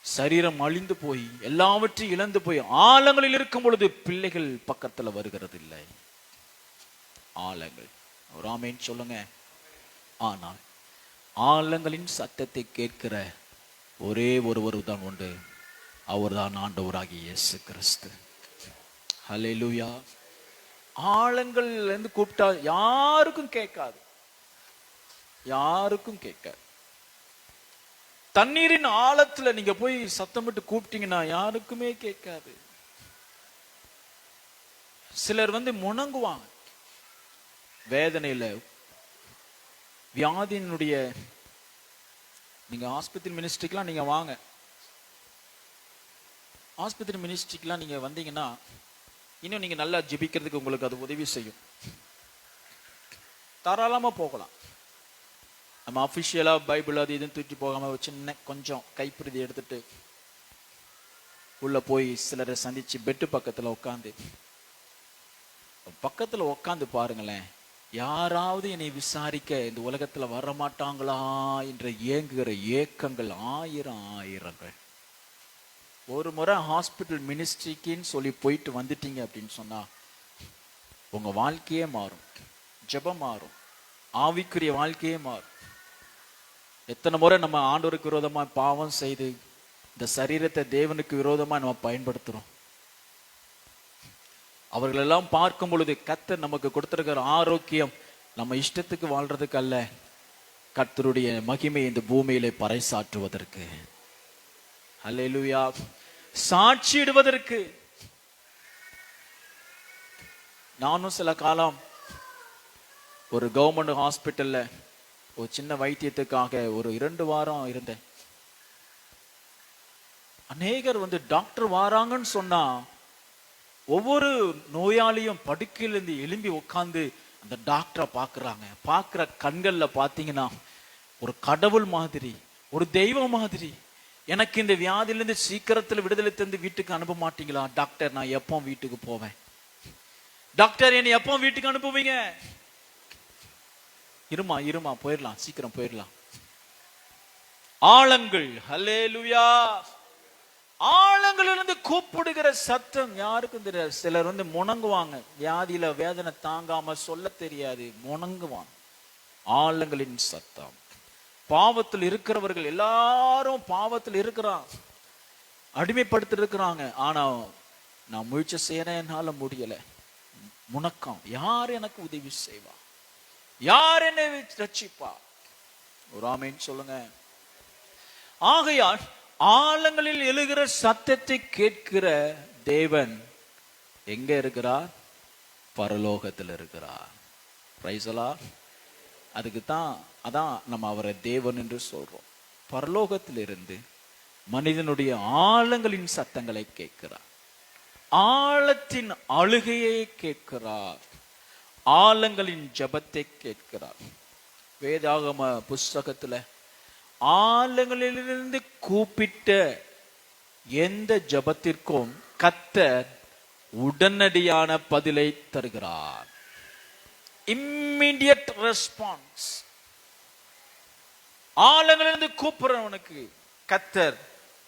B: சரீரம் அழிந்து போய் எல்லாவற்றையும் இழந்து போய் ஆழங்களில் இருக்கும் பொழுது பிள்ளைகள் பக்கத்துல வருகிறது இல்லை. ஆழங்கள், ஒரு ஆமேன் சொல்லுங்க. ஆனால் ஆழங்களின் சத்தத்தை கேட்கிற ஒரே ஒருவர் தான் உண்டு, அவர்தான் ஆண்டவராகிய இயேசு கிறிஸ்து. ஹல்லேலூயா. ஆழங்கள் இருந்து கூப்பிட்டா யாருக்கும் கேட்காது, யாருக்கும் கேட்காது. தண்ணீரின் ஆழத்துல நீங்க போய் சத்தமிட்டு கூப்பிட்டீங்கன்னா யாருக்குமே கேட்காது. சிலர் முணங்குவாங்க வேதனையில, வியாதியினுடைய. நீங்க ஆஸ்பத்திரி மினிஸ்ட்ரிக்கெல்லாம் நீங்க வாங்க, ஆஸ்பத்திரி மினிஸ்ட்ரிக்கெல்லாம் நீங்க வந்தீங்கன்னா இன்னும் நீங்க நல்லா ஜெபிக்கிறதுக்கு உங்களுக்கு அது உதவி செய்யும். தாராளமா போகலாம். நம்ம அஃபிஷியலா பைபிள் அது இதுன்னு தூக்கி போகாம சின்ன கொஞ்சம் கைப்பிரதி எடுத்துட்டு உள்ள போய் சிலரை சந்திச்சு பெட்டு பக்கத்துல உட்காந்து பாருங்களேன். யாராவது என்னை விசாரிக்க இந்த உலகத்துல வர மாட்டாங்களா என்ற ஏங்குகிற ஏக்கங்கள் ஆயிரங்கள். ஒரு முறை ஹாஸ்பிட்டல் மினிஸ்ட்ரிக்குன்னு சொல்லி போயிட்டு வந்துட்டீங்க அப்படின்னு சொன்னா உங்க வாழ்க்கையே மாறும், ஜெபம் மாறும், ஆவிக்குரிய வாழ்க்கையே மாறும். எத்தனை முறை நம்ம ஆண்டவருக்கு விரோதமா பாவம் செய்து இந்த சரீரத்தை தேவனுக்கு விரோதமா நம்ம பயன்படுத்துறோம். அவர்களெல்லாம் பார்க்கும் பொழுது கர்த்தர் நமக்கு கொடுத்திருக்கிற ஆரோக்கியம் நம்ம இஷ்டத்துக்கு வாழ்றதுக்கு அல்ல, கர்த்தருடைய மகிமை இந்த பூமியிலே பறைசாற்றுவதற்கு. ஹல்லேலூயா. சாட்சியிடுவதற்கு. நானும் சில காலம் ஒரு கவர்மெண்ட் ஹாஸ்பிட்டல்ல ஒரு சின்ன வைத்தியத்துக்காக ஒரு 2 வாரம் இருந்தேன். அநேகர் டாக்டர் வாராங்கன்னு சொன்னா ஒவ்வொரு நோயாளியும் படுக்கையிலிருந்து எழும்பி உட்கார்ந்து அந்த டாக்டரை பாக்குறாங்க. பாக்குற கண்கள்ல பாத்தீங்கன்னா ஒரு கடவுள் மாதிரி, ஒரு தெய்வம் மாதிரி. எனக்கு இந்த வியாதியிலிருந்து சீக்கிரத்தில் விடுதலை தந்து வீட்டுக்கு அனுப்ப மாட்டீங்களா டாக்டர்? நான் எப்போ வீட்டுக்கு போவேன் டாக்டர்? என்னை எப்போ வீட்டுக்கு அனுப்புவீங்க? இருமா போயிடலாம், சீக்கிரம் போயிடலாம். ஆழங்கள், ஹல்லேலூயா. ஆழங்களிலிருந்து கூப்பிடுகிற சத்தம் யாருக்கும் தெரியாது. சிலர் முணங்குவாங்க, வியாதியில வேதனை தாங்காம சொல்ல தெரியாது, முணங்குவாங்க. ஆழங்களின் சத்தம். பாவத்தில் இருக்கிறவர்கள் எல்லாரும் பாவத்தில் இருக்கிறான், அடிமைப்படுத்தி இருக்கிறாங்க. ஆனா நான் முயற்சி செய்யறேன், என்னால முடியல. முணக்கம், யார் எனக்கு உதவி செய்வா, யார் என்னை ரட்சிப்பா? ஒரு ஆமேன் சொல்லுங்க. ஆகையால் ஆழங்களில் எழுகிற சத்தத்தை கேட்கிற தேவன் எங்க இருக்கிறார்? பரலோகத்தில் இருக்கிறார். Price the Lord. அதுக்கு தான் அதான் நம்ம அவரை தேவன் என்று சொல்றோம். பரலோகத்திலிருந்து மனிதனுடைய ஆழங்களின் சத்தங்களை கேட்கிறார், ஆழத்தின் அழுகையை கேட்கிறார், ஆழங்களின் ஜெபத்தை கேட்கிறார். வேதாகம புஸ்தகத்துல ஆழங்களிலிருந்து கூப்பிட்ட எந்த ஜெபத்திற்கும் கர்த்தர் உடனடியான பதிலை தருகிறார். Immediate response. ஆழங்களிலிருந்து கூப்பிடுறவனுக்கு கர்த்தர்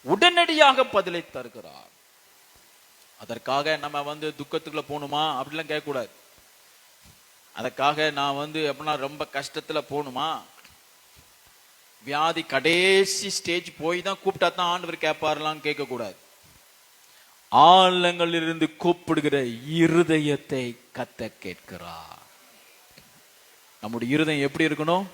B: உடனடியாக பதிலை தருகிறார். அதற்காக நம்ம துக்கத்துக்குள்ள போகணுமா அப்படிலாம் கேட்க கூடாது. அதுக்காக நான் எப்படின்னா ரொம்ப கஷ்டத்துல போகணுமா, வியாதி கடைசி ஸ்டேஜ் போய் தான் கூப்பிட்டா தான் ஆண்டவர் கேட்பாருலாம் கேட்க கூடாது. ஆழங்களிலிருந்து கூப்பிடுகிற இருதயத்தை கர்த்தர் கேட்கிறார். நம்முடைய இருதயம் எப்படி இருக்கணும்?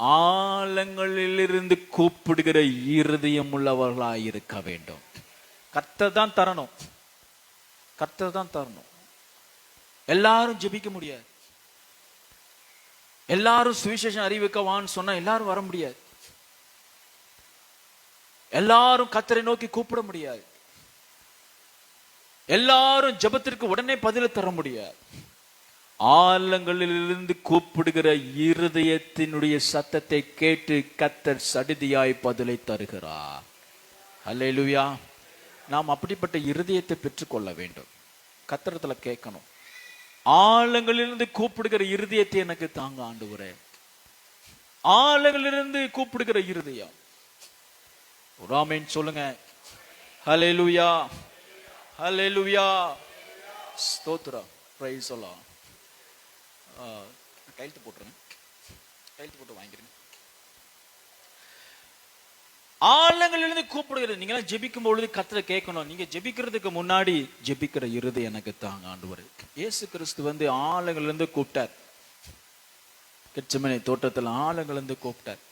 B: ஆழங்களிலிருந்து கூப்பிடுகிற இருதயம் உள்ளவர்களாய் இருக்க வேண்டும். கர்த்தர் தான் தரணும், கர்த்தர் தான் தரணும். எல்லாரும் ஜெபிக்க முடியாது, எல்லாரும் சுவிசேஷம் அறிவிக்கவான்னு சொன்னா எல்லாரும் வர முடியாது, எல்லாரும் கர்த்தரை நோக்கி கூப்பிட முடியாது, எல்லாரும் ஜெபத்திற்கு உடனே பதில தர முடியாது. ஆழங்களிலிருந்து கூப்பிடுகிற இருதயத்தினுடைய சத்தத்தை கேட்டு கர்த்தர் சடிதியாய் பதிலை தருகிறார். அல்லேலூயா. நாம் அப்படிப்பட்ட இருதயத்தை பெற்றுக்கொள்ள வேண்டும். கர்த்தரிடத்துல கேட்கணும், ஆழங்களிலிருந்து கூப்பிடுகிற இருதயத்தை எனக்கு தாங்க ஆண்டவரே. ஆழங்களிலிருந்து கூப்பிடுகிற இருதயம். ஆமென் சொல்லுங்க. ஹல்லேலூயா, ஹல்லேலூயா, ஸ்தோத்திரம், பிரைஸ் தி லார்ட். கையெழுத்து போட்டுருங்க, கையெழுத்து போட்டு வாங்கிக்கிறேன். ஆழங்களிலிருந்து கூப்பிடுகிறது. நீங்க ஜெபிக்கும் பொழுது கர்த்தரை கேட்கணும். நீங்க ஜெபிக்கிறதுக்கு முன்னாடி ஜெபிக்கிற இருதயம் எனக்கு தாங்க ஆண்டவரே. இயேசு கிறிஸ்து வந்து ஆழங்களிலிருந்து கூப்பிட்டார். கெத்செமனே தோட்டத்தில் ஆழங்களிலிருந்து கூப்பிட்டார்.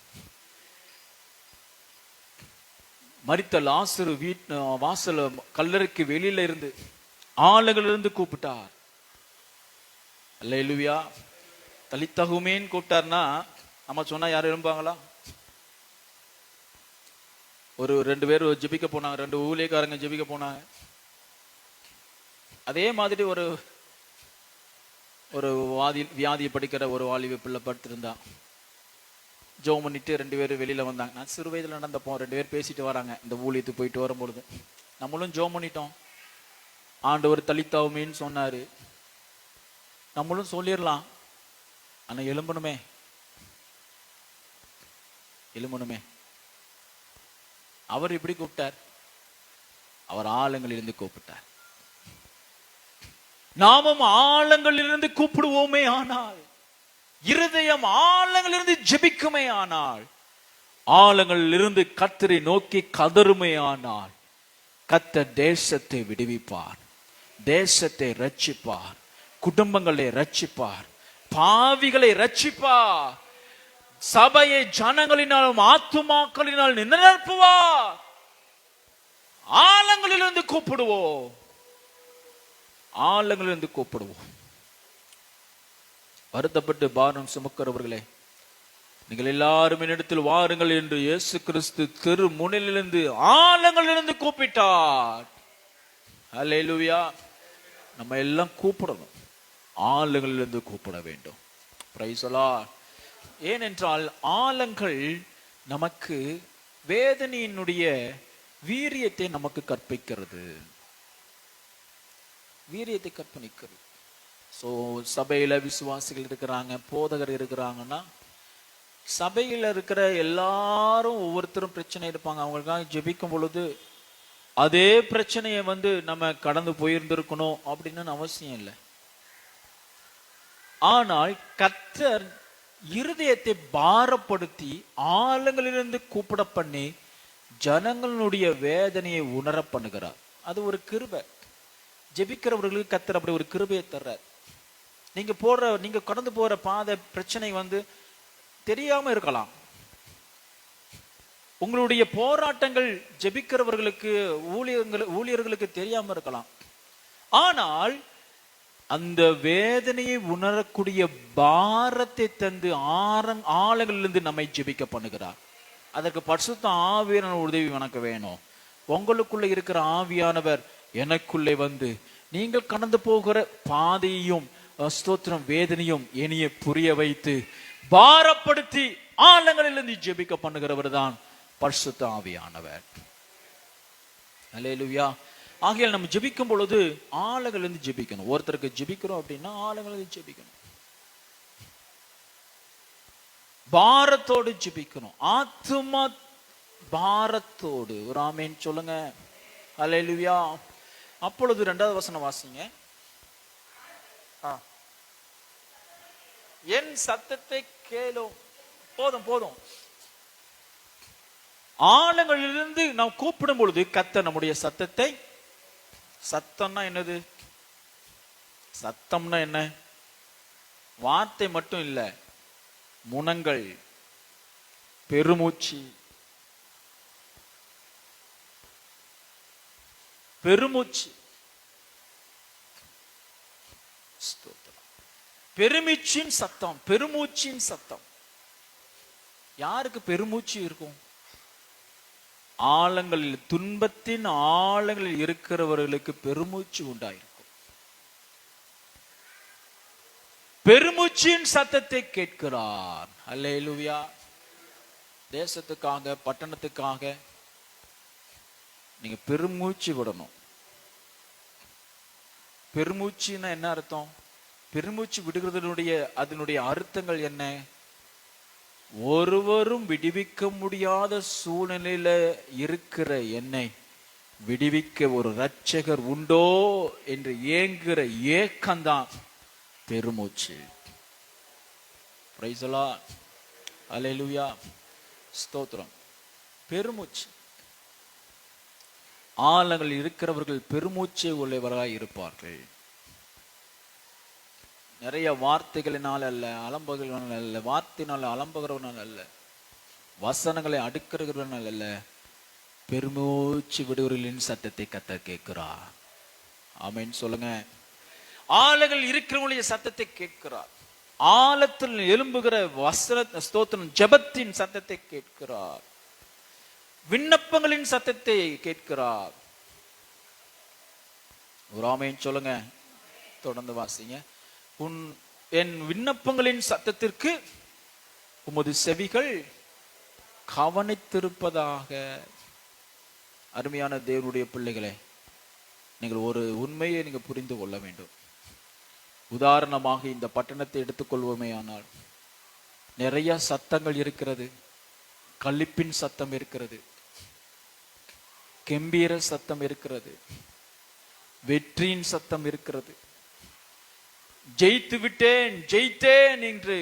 B: மரித்த லாசரு வீட்டு வாசல் கல்லறைக்கு வெளியில இருந்து ஆழங்களிலிருந்து கூப்பிட்டார். அல்லேலூயா. தலித்தகுமேன்னு கூப்பிட்டார்னா நம்ம சொன்னா யாரும் எழும்புவாங்களா? ஒரு 2 பேர் ஜெபிக்க போனாங்க, 2 ஊழியக்காரங்க ஜெபிக்க போனாங்க. அதே மாதிரி ஒரு வியாதியை படிக்கிற ஒரு வாலிப பிள்ளை படுத்திருந்தா. ஜெபம் பண்ணிட்டு 2 பேர் வெளியில வந்தாங்க. நான் சிறு வயதுல நடந்தப்போ 2 பேர் பேசிட்டு வராங்க. இந்த ஊழியத்துக்கு போயிட்டு வரும்பொழுது நம்மளும் ஜெபம் பண்ணிட்டோம். ஆண்டவர் தலித்தாவுமேன்னு சொன்னாரு. நம்மளும் சொல்லிடலாம், ஆனா எழும்பணுமே, எழும்பணுமே. அவர் எப்படி கூப்பிட்டார்? அவர் ஆழங்களிலிருந்து கூப்பிட்டார். நாமும் ஆழங்களிலிருந்து கூப்பிடுவோமே ஆனால், இருதயம் ஆழங்களிலிருந்து ஜெபிக்குமே ஆனால், ஆழங்களிலிருந்து கர்த்தரை நோக்கி கதறுமே ஆனால், கர்த்தர் தேசத்தை விடுவிப்பார், தேசத்தை ரட்சிப்பார், குடும்பங்களை ரட்சிப்பார், பாவிகளை ரட்சிப்பார், சபையை ஜனங்களினாலும் ஆத்துமாக்களினால் நிரப்புவார். ஆழங்களிலிருந்து கூப்பிடுவோம், ஆழங்களிலிருந்து கூப்பிடுவோம். வருத்தப்பட்டு பாரம் சுமக்கிறவர்களே, நீங்கள் எல்லாரும் என்னிடத்தில் வாருங்கள் என்று இயேசு கிறிஸ்து திரு முன்னிலிருந்து ஆழங்களிலிருந்து கூப்பிட்டார். அல்லேலூயா. நம்ம எல்லாம் கூப்பிடணும், ஆழங்களிலிருந்து கூப்பிட வேண்டும். Price the Lord. ஏனென்றால் ஆழங்கள் நமக்கு வேதனையினுடைய வீரியத்தை நமக்கு கற்பிக்கிறது, வீரியத்தை கற்பணிக்கிறது. ஸோ சபையில விசுவாசிகள் இருக்கிறாங்க, போதகர் இருக்கிறாங்கன்னா, சபையில இருக்கிற எல்லாரும் ஒவ்வொருத்தரும் பிரச்சனை இருப்பாங்க. அவங்களுக்காக ஜெபிக்கும் பொழுது அதே பிரச்சனையை நம்ம கடந்து போயிருந்திருக்கணும் அப்படின்னு அவசியம் இல்லை. ஆனால் கர்த்தர் இருதயத்தை பாரப்படுத்தி ஆழங்களிலிருந்து கூப்பிட பண்ணி ஜனங்களுடைய வேதனையை உணர பண்ணுகிறார். அது ஒரு கிருபை. ஜெபிக்கிறவர்களுக்கு கர்த்தர் அப்படி ஒரு கிருபையை தர்றார். நீங்க கடந்து போற பாதை பிரச்சனை தெரியாம இருக்கலாம். உங்களுடைய போராட்டங்கள் ஜெபிக்கிறவர்களுக்கு ஊழியர்களுக்கு தெரியாம இருக்கலாம். ஆனால் அந்த வேதனையை உணரக்கூடிய பாரத்தை தந்து ஆழங்களிலிருந்து நம்மை ஜெபிக்க பண்ணுகிறார். அதற்கு பரிசுத்த ஆவியான உதவி எனக்கு வேணும். உங்களுக்குள்ள இருக்கிற ஆவியானவர் எனக்குள்ளே வந்து நீங்கள் கடந்து போகிற பாதையையும் ஸ்தோத்திரம் வேதனையும் என்னைய புரிய வைத்து பாரப்படுத்தி ஆழங்களிலிருந்து ஜெபிக்க பண்ணுகிறவர் தான் பரிசுத்த ஆவியானவர். அல்லேலூயா. ஆகையால் நம்ம ஜெபிக்கும் பொழுது ஆழங்களிலிருந்து ஜெபிக்கணும். ஒருத்தருக்கு ஜெபிக்கிறோம் அப்படின்னா ஆழங்களிலிருந்து ஜெபிக்கணும், பாரத்தோடு ஜெபிக்கணும், ஆத்துமா பாரத்தோடு. ஒரு ஆமென் சொல்லுங்க. அல்லேலூயா. அப்பொழுது 2வது வசனம் வாசிங்க. என் சத்தத்தை கேளும். போதும் போதும். ஆழங்களிலிருந்து நாம் கூப்பிடும் பொழுது கர்த்தர் நம்முடைய சத்தத்தை, சத்தம்னா என்னது? சத்தம்னா என்ன? வார்த்தை மட்டும் இல்ல, முனங்கள், பெருமூச்சு, பெருமூச்சு, பெருமூச்சின் சத்தம், பெருமூச்சின் சத்தம். யாருக்கு பெருமூச்சு இருக்கும்? ஆழங்களில், துன்பத்தின் ஆழங்களில் இருக்கிறவர்களுக்கு பெருமூச்சு உண்டாயிருக்கும். பெருமூச்சின் சத்தத்தை கேட்கிறார். அல்லேலூயா. தேசத்துக்காக, பட்டணத்துக்காக நீங்க பெருமூச்சு விடணும். பெருமூச்சுன்னா என்ன அர்த்தம்? பெருமூச்சு விடுகிறதனுடைய அதனுடைய அர்த்தங்கள் என்ன? ஒருவரும் விடுவிக்க முடியாத சூழ்நிலையில இருக்கிற என்னை விடுவிக்க ஒரு இரட்சகர் உண்டோ என்று ஏங்குகிற ஏக்கம்தான் பெருமூச்சு. Praise the lord. அல்லேலூயா. ஸ்தோத்திரம். பெருமூச்சு. ஆழங்கள் இருக்கிறவர்கள் பெருமூச்சை உள்ளவராய் இருப்பார்கள். நிறைய வார்த்தைகளினால் அல்ல, அலம்புகளினால் அல்ல, வார்த்தையினால் அலம்புகிறவனால் அல்ல, வசனங்களை அடுக்கிறவனால் அல்ல, பெருமூச்சு விடுவர்களின் சத்தத்தை கர்த்தர் கேட்கிறார். ஆமென் சொல்லுங்க. ஆழங்கள் இருக்கிறவங்களுடைய சத்தத்தை கேட்கிறார். ஆழத்தில் எழும்புகிற வசன ஸ்தோத்திரம் ஜெபத்தின் சத்தத்தை கேட்கிறார். விண்ணப்பங்களின் சத்தத்தை கேட்கிறார். ஒரு ஆமென் சொல்லுங்க. தொடர்ந்து வாசிங்க. என் விண்ணப்பங்களின் சத்தத்திற்கு உமது செவிகள் கவனித்திருப்பதாக. அருமையான தேவனுடைய பிள்ளைகளே, நீங்கள் ஒரு உண்மையை நீங்க புரிந்து கொள்ள வேண்டும். உதாரணமாக இந்த பட்டணத்தை எடுத்துக்கொள்வோமே ஆனால் நிறைய சத்தங்கள் இருக்கிறது. களிப்பின் சத்தம் இருக்கிறது, கெம்பீர சத்தம் இருக்கிறது, வெற்றியின் சத்தம் இருக்கிறது, ஜெயித்து விட்டேன் ஜெயித்தேன் என்று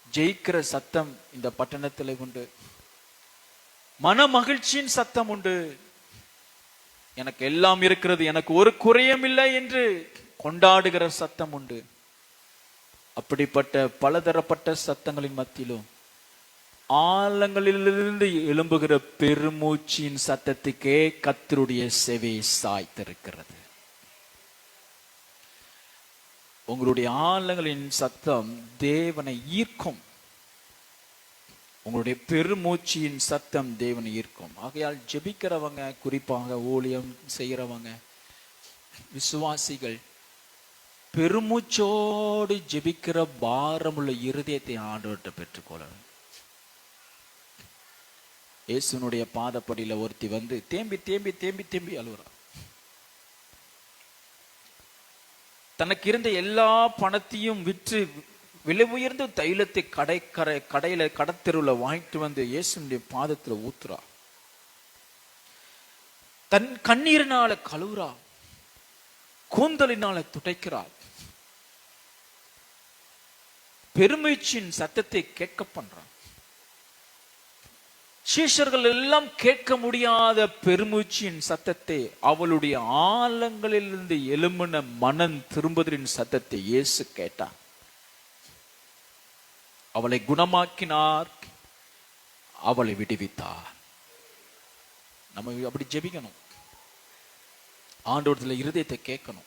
B: ஜெயிக்கிற சத்தம் இந்த பட்டணத்தில் உண்டு. மன மகிழ்ச்சியின் சத்தம் உண்டு. எனக்கு எல்லாம் இருக்கிறது, எனக்கு ஒரு குறையும் இல்லை என்று கொண்டாடுகிற சத்தம் உண்டு. அப்படிப்பட்ட பலதரப்பட்ட சத்தங்களின் மத்தியிலும் ஆழங்களிலிருந்து எழும்புகிற பெருமூச்சின் சத்தத்துக்கே கர்த்தருடைய செவி சாய்த்திருக்கிறது. உங்களுடைய ஆழங்களின் சத்தம் தேவனை ஈர்க்கும். உங்களுடைய பெருமூச்சியின் சத்தம் தேவனை ஈர்க்கும். ஆகையால் ஜெபிக்கிறவங்க, குறிப்பாக ஊழியம் செய்கிறவங்க, விசுவாசிகள் பெருமூச்சோடு ஜெபிக்கிற பாரமுள்ள இருதயத்தை ஆண்டவர்கிட்ட பெற்றுக்கொள்ளணும். இயேசுனுடைய பாதப்படியில ஒருத்தி வந்து தேம்பி தேம்பி தேம்பி தேம்பி அழுகுறா. தனக்கு இருந்த எல்லா பணத்தையும் விற்று விலை உயர்ந்த தைலத்தை கடையில கடத்தெருவுல வாங்கிட்டு வந்து இயேசுனுடைய பாதத்துல ஊத்துறா. தன் கண்ணீரினால கழுவுறா, கூந்தலினால துடைக்கிறாள். பெருமூச்சின் சத்தத்தை கேட்க பண்றான். சீஷர்கள் எல்லாம் கேட்க முடியாத பெருமூச்சின் சத்தத்தை, அவளுடைய ஆழங்களிலிருந்து எழும்பின மனம் திரும்புதலின் சத்தத்தை இயேசு கேட்டார். அவளை குணமாக்கினார், அவளை விடுவித்தார். நம்ம அப்படி ஜெபிக்கணும். ஆண்டவரத்துல இருதயத்தை கேட்கணும்.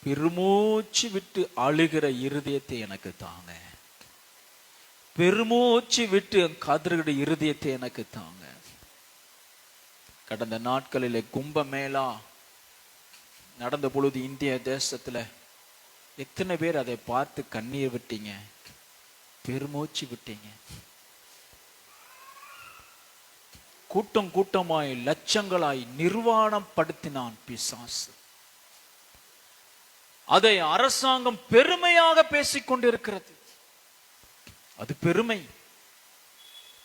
B: பெருமூச்சு விட்டு அழுகிற இருதயத்தை எனக்கு தாங்க. பெருமூச்சு விட்டு கதறுகிற இருதயத்தை எனக்கு தாங்க. கடந்த நாட்களிலே கும்பமேளா நடந்த பொழுது இந்திய தேசத்துல எத்தனை பேர் அதை பார்த்து கண்ணீர் விட்டீங்க, பெருமூச்சு விட்டீங்க. கூட்டம் கூட்டமாய் லட்சங்களாய் நிர்வாணம் படுத்தினான் பிசாசு. அதை அரசாங்கம் பெருமையாக பேசிக் கொண்டிருக்கிறது. அது பெருமை.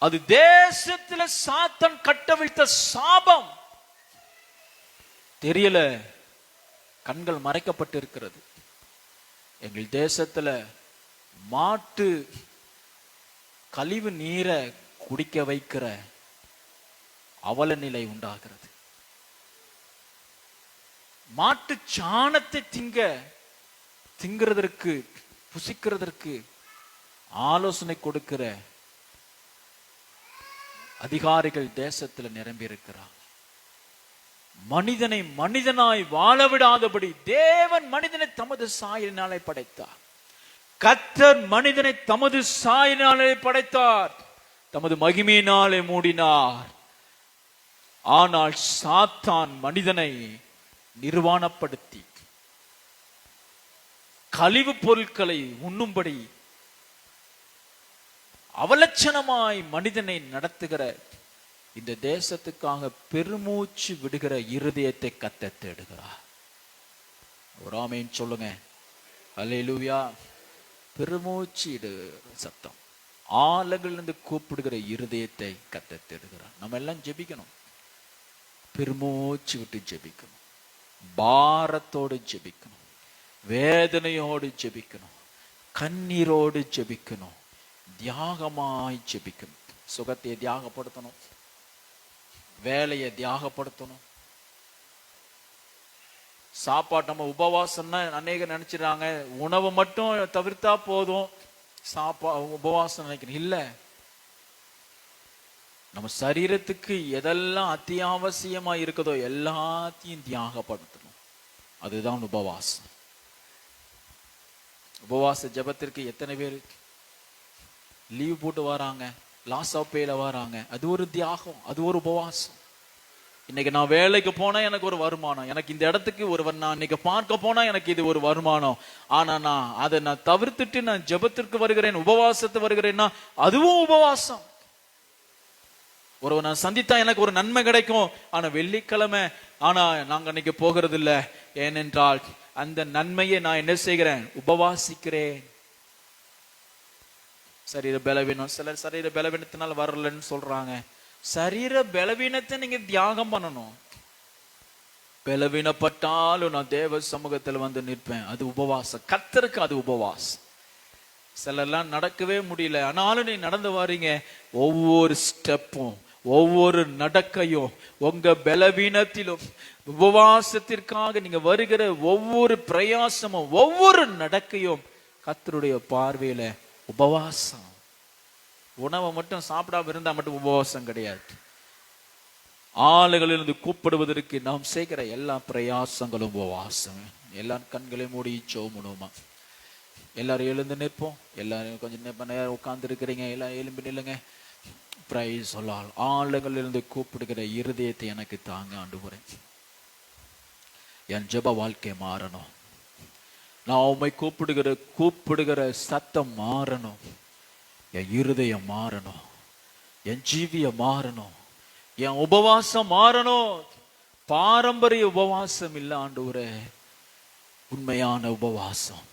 B: அது தேசத்துல சாத்தான் கட்டவிழ்த்த சாபம். தெரியல, கண்கள் மறைக்கப்பட்டு இருக்கிறது. எங்கள் தேசத்துல மாட்டு கழிவு நீரை குடிக்க வைக்கிற அவல நிலை உண்டாகிறது. மாட்டு சாணத்தை திங்கிறதற்கு புசிக்கிறதற்கு ஆலோசனை கொடுக்கிற அதிகாரிகள் தேசத்துல நிரம்பி இருக்கிறார். மனிதனை மனிதனாய் வாழ விடாதபடி தேவன் மனிதனை தமது சாயலினாலே படைத்தார். கர்த்தர் மனிதனை தமது சாயலினாலே படைத்தார், தமது மகிமையினாலே மூடினார். ஆனால் சாத்தான் மனிதனை நிர்வாணப்படுத்தி கழிவு பொருட்களை உண்ணும்படி அவலட்சணமாய் மனிதனை நடத்துகிற இந்த தேசத்துக்காக பெருமூச்சு விடுகிற இருதயத்தை கத்த தேடுகிறார். ஒரு ஆமென் சொல்லுங்க. அல்லேலூயா. பெருமூச்சு சத்தம், ஆழங்களிலிருந்து கூப்பிடுகிற இருதயத்தை கத்த தேடுகிறார். நம்ம எல்லாம் ஜெபிக்கணும், பெருமூச்சு விட்டு ஜெபிக்கணும், பாரத்தோடு ஜெபிக்கணும், வேதனையோடு ஜெபிக்கணும், கண்ணீரோடு ஜெபிக்கணும், தியாகமாய் ஜெபிக்கணும். சுகத்தை தியாகப்படுத்தணும், வேலையை தியாகப்படுத்தணும். சாப்பாடு நம்ம உபவாசம்னா அநேக நினைச்சிடறாங்க, உணவை மட்டும் தவிர்த்தா போதும் உபவாசம் நினைக்கிறேன். இல்ல, நம்ம சரீரத்துக்கு எதெல்லாம் அத்தியாவசியமா இருக்குதோ எல்லாத்தையும் தியாகப்படுத்தணும். அதுதான் உபவாசம். உபவாச ஜெபத்திற்கு எத்தனை பேர் லீவ் போட்டு வராங்க, லாஸ் ஆஃப் பேல வராங்க. அது ஒரு தியாகம், அது ஒரு உபவாசம். இன்னைக்கு நான் வேலைக்கு போனா எனக்கு ஒரு வருமானம், எனக்கு இந்த இடத்துக்கு நான் இன்னைக்கு பார்க்க போனா எனக்கு இது ஒரு வருமானம். ஆனா அதை நான் தவிர்த்துட்டு நான் ஜெபத்திற்கு வருகிறேன், உபவாசத்தை வருகிறேன்னா அதுவும் உபவாசம். நான் சந்தித்தா எனக்கு ஒரு நன்மை கிடைக்கும், ஆனா வெள்ளிக்கிழமை நாங்க இன்னைக்கு போகிறது இல்லை. ஏனென்றால் அந்த நன்மையை நான் என்ன செய்கிறேன்? உபவாசிக்கிறேன். சரீர பலவீனம், சிலர் சரீர பலவீனத்தினால் வரலன்னு சொல்றாங்க. சரீர பலவீனத்தை நீங்க தியாகம் பண்ணணும். பலவீனப்பட்டாலும் நான் தேவ சமூகத்தில் வந்து நிற்பேன். அது உபவாசம். கர்த்தருக்கு அது உபவாசம். சிலர்லாம் நடக்கவே முடியல, ஆனாலும் நீ நடந்து வாரீங்க. ஒவ்வொரு ஸ்டெப்பும், ஒவ்வொரு நடக்கையும், உங்க பலவீனத்திலும் உபவாசத்திற்காக நீங்க வருகிற ஒவ்வொரு பிரயாசமும், ஒவ்வொரு நடக்கையும் கர்த்தருடைய பார்வையில உபவாசம். உணவை மட்டும் சாப்பிடாம இருந்தா மட்டும் உபவாசம் கிடையாது. ஆளுகளிலிருந்து கூப்பிடுவதற்கு நாம் செய்கிற எல்லா பிரயாசங்களும் உபவாசம். எல்லா கண்களையும் மூடி ஜெபம். எல்லாரும் எழுந்து நிற்போம். எல்லாரும் கொஞ்சம் நேரம் உட்கார்ந்து இருக்கிறீங்க, எல்லாம் எழும்பி நில்லுங்க. பிரைஸ் சொல்லால். ஆளுகளிலிருந்து கூப்பிடுகிற இருதயத்தை எனக்கு தாங்க ஆண்டவரே. என் ஜெப வாழ்க்கை மாறணும். நான் உம்மை கூப்பிடுகிற சத்தம் மாறணும். என் இருதயம் மாறணும், என் ஜீவியம் மாறணும், என் உபவாசம் மாறணும். பாரம்பரிய உபவாசம் இல்ல ஆண்டவரே, உண்மையான உபவாசம்.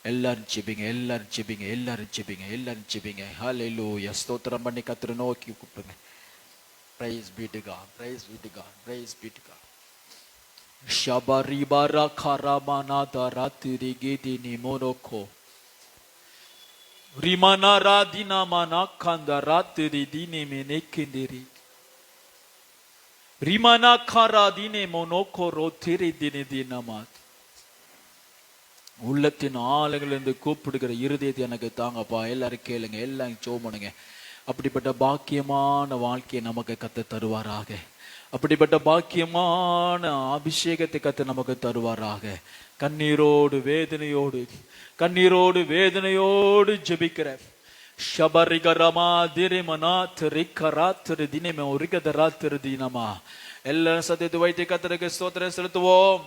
B: எல்லாரும் ஜெபிங்க, எல்லாரும் ஜெபிங்க, எல்லாரும் ஜெபிங்க, எல்லாரும் ஜெபிங்க. ஹல்லேலூயா. ஸ்தோத்திரம் பண்ணி கர்த்தரை நோக்கி கூப்பிடுங்க. Praise be to god, praise be to god, praise be to god. ஷபரிபரா கரமானாதா ராத்திரி கீதினி மோனோகோ ரிமானா ராதினா மானா காந்தா ராத்திரி தீனே மேனேக்கிந்திரி ரிமானா காரா தீனே மோனோகோ ரோத்திரி தினி தினமா. உள்ளத்தின் ஆளுகளிலிருந்து கூப்பிடுகிற இருதயத்தை எனக்கு தாங்கப்பா. எல்லாரும் கேளுங்க, எல்லாம் ஜெபம் பண்ணுங்க. அப்படிப்பட்ட பாக்கியமான வாழ்க்கையை நமக்கு கத்த தருவாராக. அப்படிப்பட்ட பாக்கியமான அபிஷேகத்தை கத்த நமக்கு தருவாராக. கண்ணீரோடு வேதனையோடு ஜெபிக்கிற ஷபரிகரமா திரிமனா திரிக்கராத்திரி தினமே உரிகதராத்திரி தினமா. எல்லாரும் சத்தியத்தை வைத்து கத்தருக்கு ஸ்தோத்திரம் செலுத்துவோம்.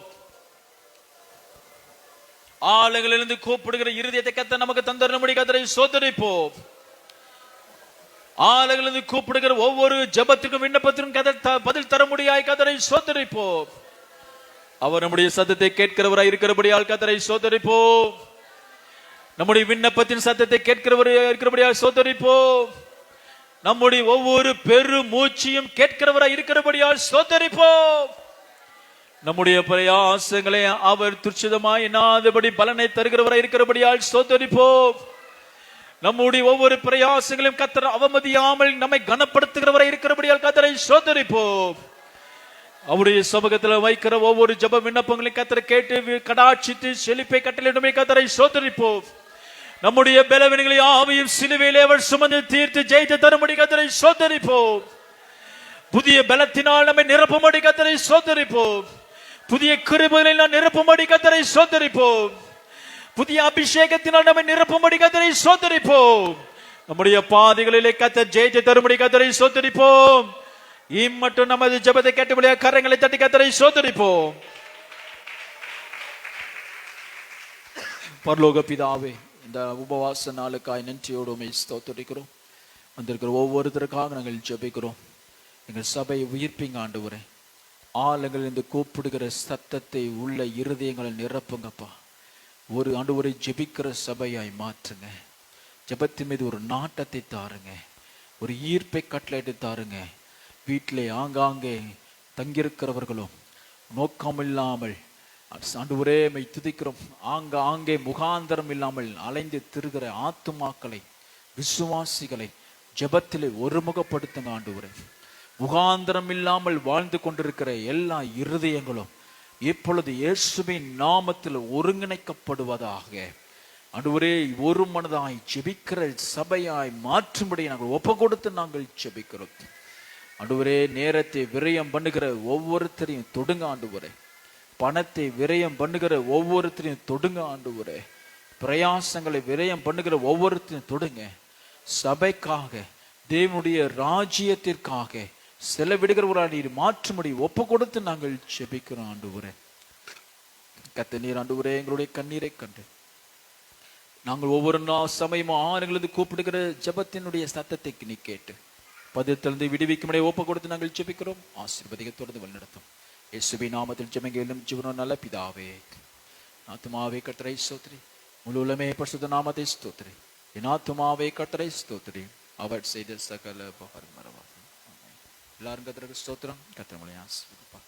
B: ஆளுகளிலிருந்து கூப்பிடுகிற இருதயத்தை கத்த நமக்கு தந்தரும்படி கத்தரை ஸ்தோத்திரிப்போம். ஆளுகளிலிருந்து கூப்பிடுகிற ஒவ்வொரு ஜெபத்திற்கும் விண்ணப்பத்திற்கும் பதில் தர முடியாய் கத்தரை ஸ்தோத்திரிப்போம். அவர் நம்முடைய சத்தத்தை கேட்கிறவராய் இருக்கிறபடியால் கத்தரை ஸ்தோத்திரிப்போம். நம்முடைய விண்ணப்பத்தின் சத்தத்தை கேட்கிறவராய் இருக்கிறபடியால் ஸ்தோத்திரிப்போம். நம்முடைய ஒவ்வொரு பெரு மூச்சியும் கேட்கிறவராய் இருக்கிறபடியால் ஸ்தோத்திரிப்போம். நம்முடைய பிரயாசங்களை அவர் துரிதமாய் எண்ணாதபடி பலனை தருகிறவராய் இருக்கிறபடியால் ஸ்தோத்திரிப்போம். நம்முடைய ஒவ்வொரு பிரயாசங்களையும் கர்த்தர் அவமதியாமல் நம்மை கனப்படுத்துகிறவராய் இருக்கிறபடியால் கர்த்தரை ஸ்தோத்திரிப்போம். அவருடைய சமூகத்தில் வைக்கிற ஒவ்வொரு ஜெப விண்ணப்பங்களையும் கர்த்தர் கேட்டு கடாட்சித்து செழிப்பை கட்டளையிடுமே கர்த்தரை ஸ்தோத்திரிப்போம். நம்முடைய பலவீனங்களை ஆவியும் சிலுவையிலே அவர் சுமந்து தீர்த்து ஜெயித்து தரும்படி கர்த்தரை ஸ்தோத்திரிப்போம். புதிய பலத்தினால் நம்மை நிரப்பும்படி கர்த்தரை ஸ்தோத்திரிப்போம். புதிய கிருபைகளை நாம் நிரப்பும்படி கர்த்தரை ஸ்தோத்திரிப்போம். புதிய அபிஷேகத்தினால் நம்மை நிரப்பும்படி கர்த்தரை ஸ்தோத்திரிப்போம். நம்முடைய பாதைகளிலே கர்த்தர் ஜெயித்து தரும்படி கர்த்தரை ஸ்தோத்திரிப்போம். இம்மட்டும் நமது ஜெபத்தை கேட்டபடியா கரங்களை தட்டி கர்த்தரை ஸ்தோத்திரிப்போம். பரலோக பிதாவே, இந்த உபவாச நாளுக்காய் நன்றியோடு உம்மை ஸ்தோத்திரிக்கிறோம். வந்திருக்கிற ஒவ்வொருத்தருக்காக நாங்கள் ஜெபிக்கிறோம். எங்கள் சபையை உயிர்ப்பிங்க ஆண்டவரே. ஆளுங்கள் இந்த கூப்பிடுகிற சத்தத்தை உள்ள இருதயங்களை நிரப்புங்கப்பா. ஒரு ஆண்டவரை ஜெபிக்கிற சபையாய் மாற்றுங்க. ஜெபத்தின் மீது ஒரு நாட்டத்தை தாருங்க. ஒரு ஈர்ப்பை கட்டளையிட்டு தாருங்க. வீட்டிலே ஆங்காங்கே தங்கியிருக்கிறவர்களும் நோக்கமில்லாமல் ஆண்டவரே மை துதிக்கிறோம். ஆங்கே முகாந்தரம் இல்லாமல் அலைந்து திருகிற ஆத்துமாக்களை, விசுவாசிகளை ஜெபத்திலே ஒருமுகப்படுத்துங்க ஆண்டவரே. முகாந்தரம் இல்லாமல் வாழ்ந்து கொண்டிருக்கிற எல்லா இருதயங்களும் இப்பொழுது இயேசுவின் நாமத்தில் ஒருங்கிணைக்கப்படுவதாக. ஆண்டவரே, ஒரு மனதாய் ஜெபிக்கிற சபையாய் மாற்றும்படி நாங்கள் ஒப்பு கொடுத்து நாங்கள் ஜெபிக்கிறோம். ஆண்டவரே, நேரத்தை விரயம் பண்ணுகிற ஒவ்வொருத்தரையும் தொடுங்க ஆண்டவரே. பணத்தை விரயம் பண்ணுகிற ஒவ்வொருத்தரையும் தொடுங்க ஆண்டவரே. பிரயாசங்களை விரயம் பண்ணுகிற ஒவ்வொருத்தரையும் தொடுங்க. சபைக்காக, தேவனுடைய ராஜ்யத்திற்காக செலவிடுகிறவர்களால் நீர் மாற்றும்படி ஒப்பு கொடுத்து நாங்கள் ஜெபிக்கிறோம் ஆண்டவரே. கர்த்தர் நீர் ஆண்டவரே எங்களுடைய கண்ணீரை கண்டு நாங்கள் ஒவ்வொரு சமயமும் ஆறுகளது கூப்பிடுகிற ஜெபத்தினுடைய சத்தத்தை நீ கேட்டு பதிலிருந்து விடுவிக்கும்படி ஒப்பு கொடுத்து நாங்கள் ஜெபிக்கிறோம். ஆசீர்வதிக்க தொடர்ந்து வழிநடத்தும் இயேசுவின் நாமத்தில் ஜெபங்களும் ஜீவனும் நல்ல பிதாவே. ஆத்துமாவே கர்த்தரை ஸ்தோத்திரி, முழு உள்ளமே பரிசுத்த நாமத்தை ஸ்தோத்திரி. என் ஆத்துமாவே கர்த்தரை ஸ்தோத்திரி, அவர் செய்த சகல உபகாரம் மறவாதே. எல்லாரும் கர்த்தருக்கு ஸ்தோத்திரம். கர்த்தர் உங்களை ஆசீர்வதிப்பார்.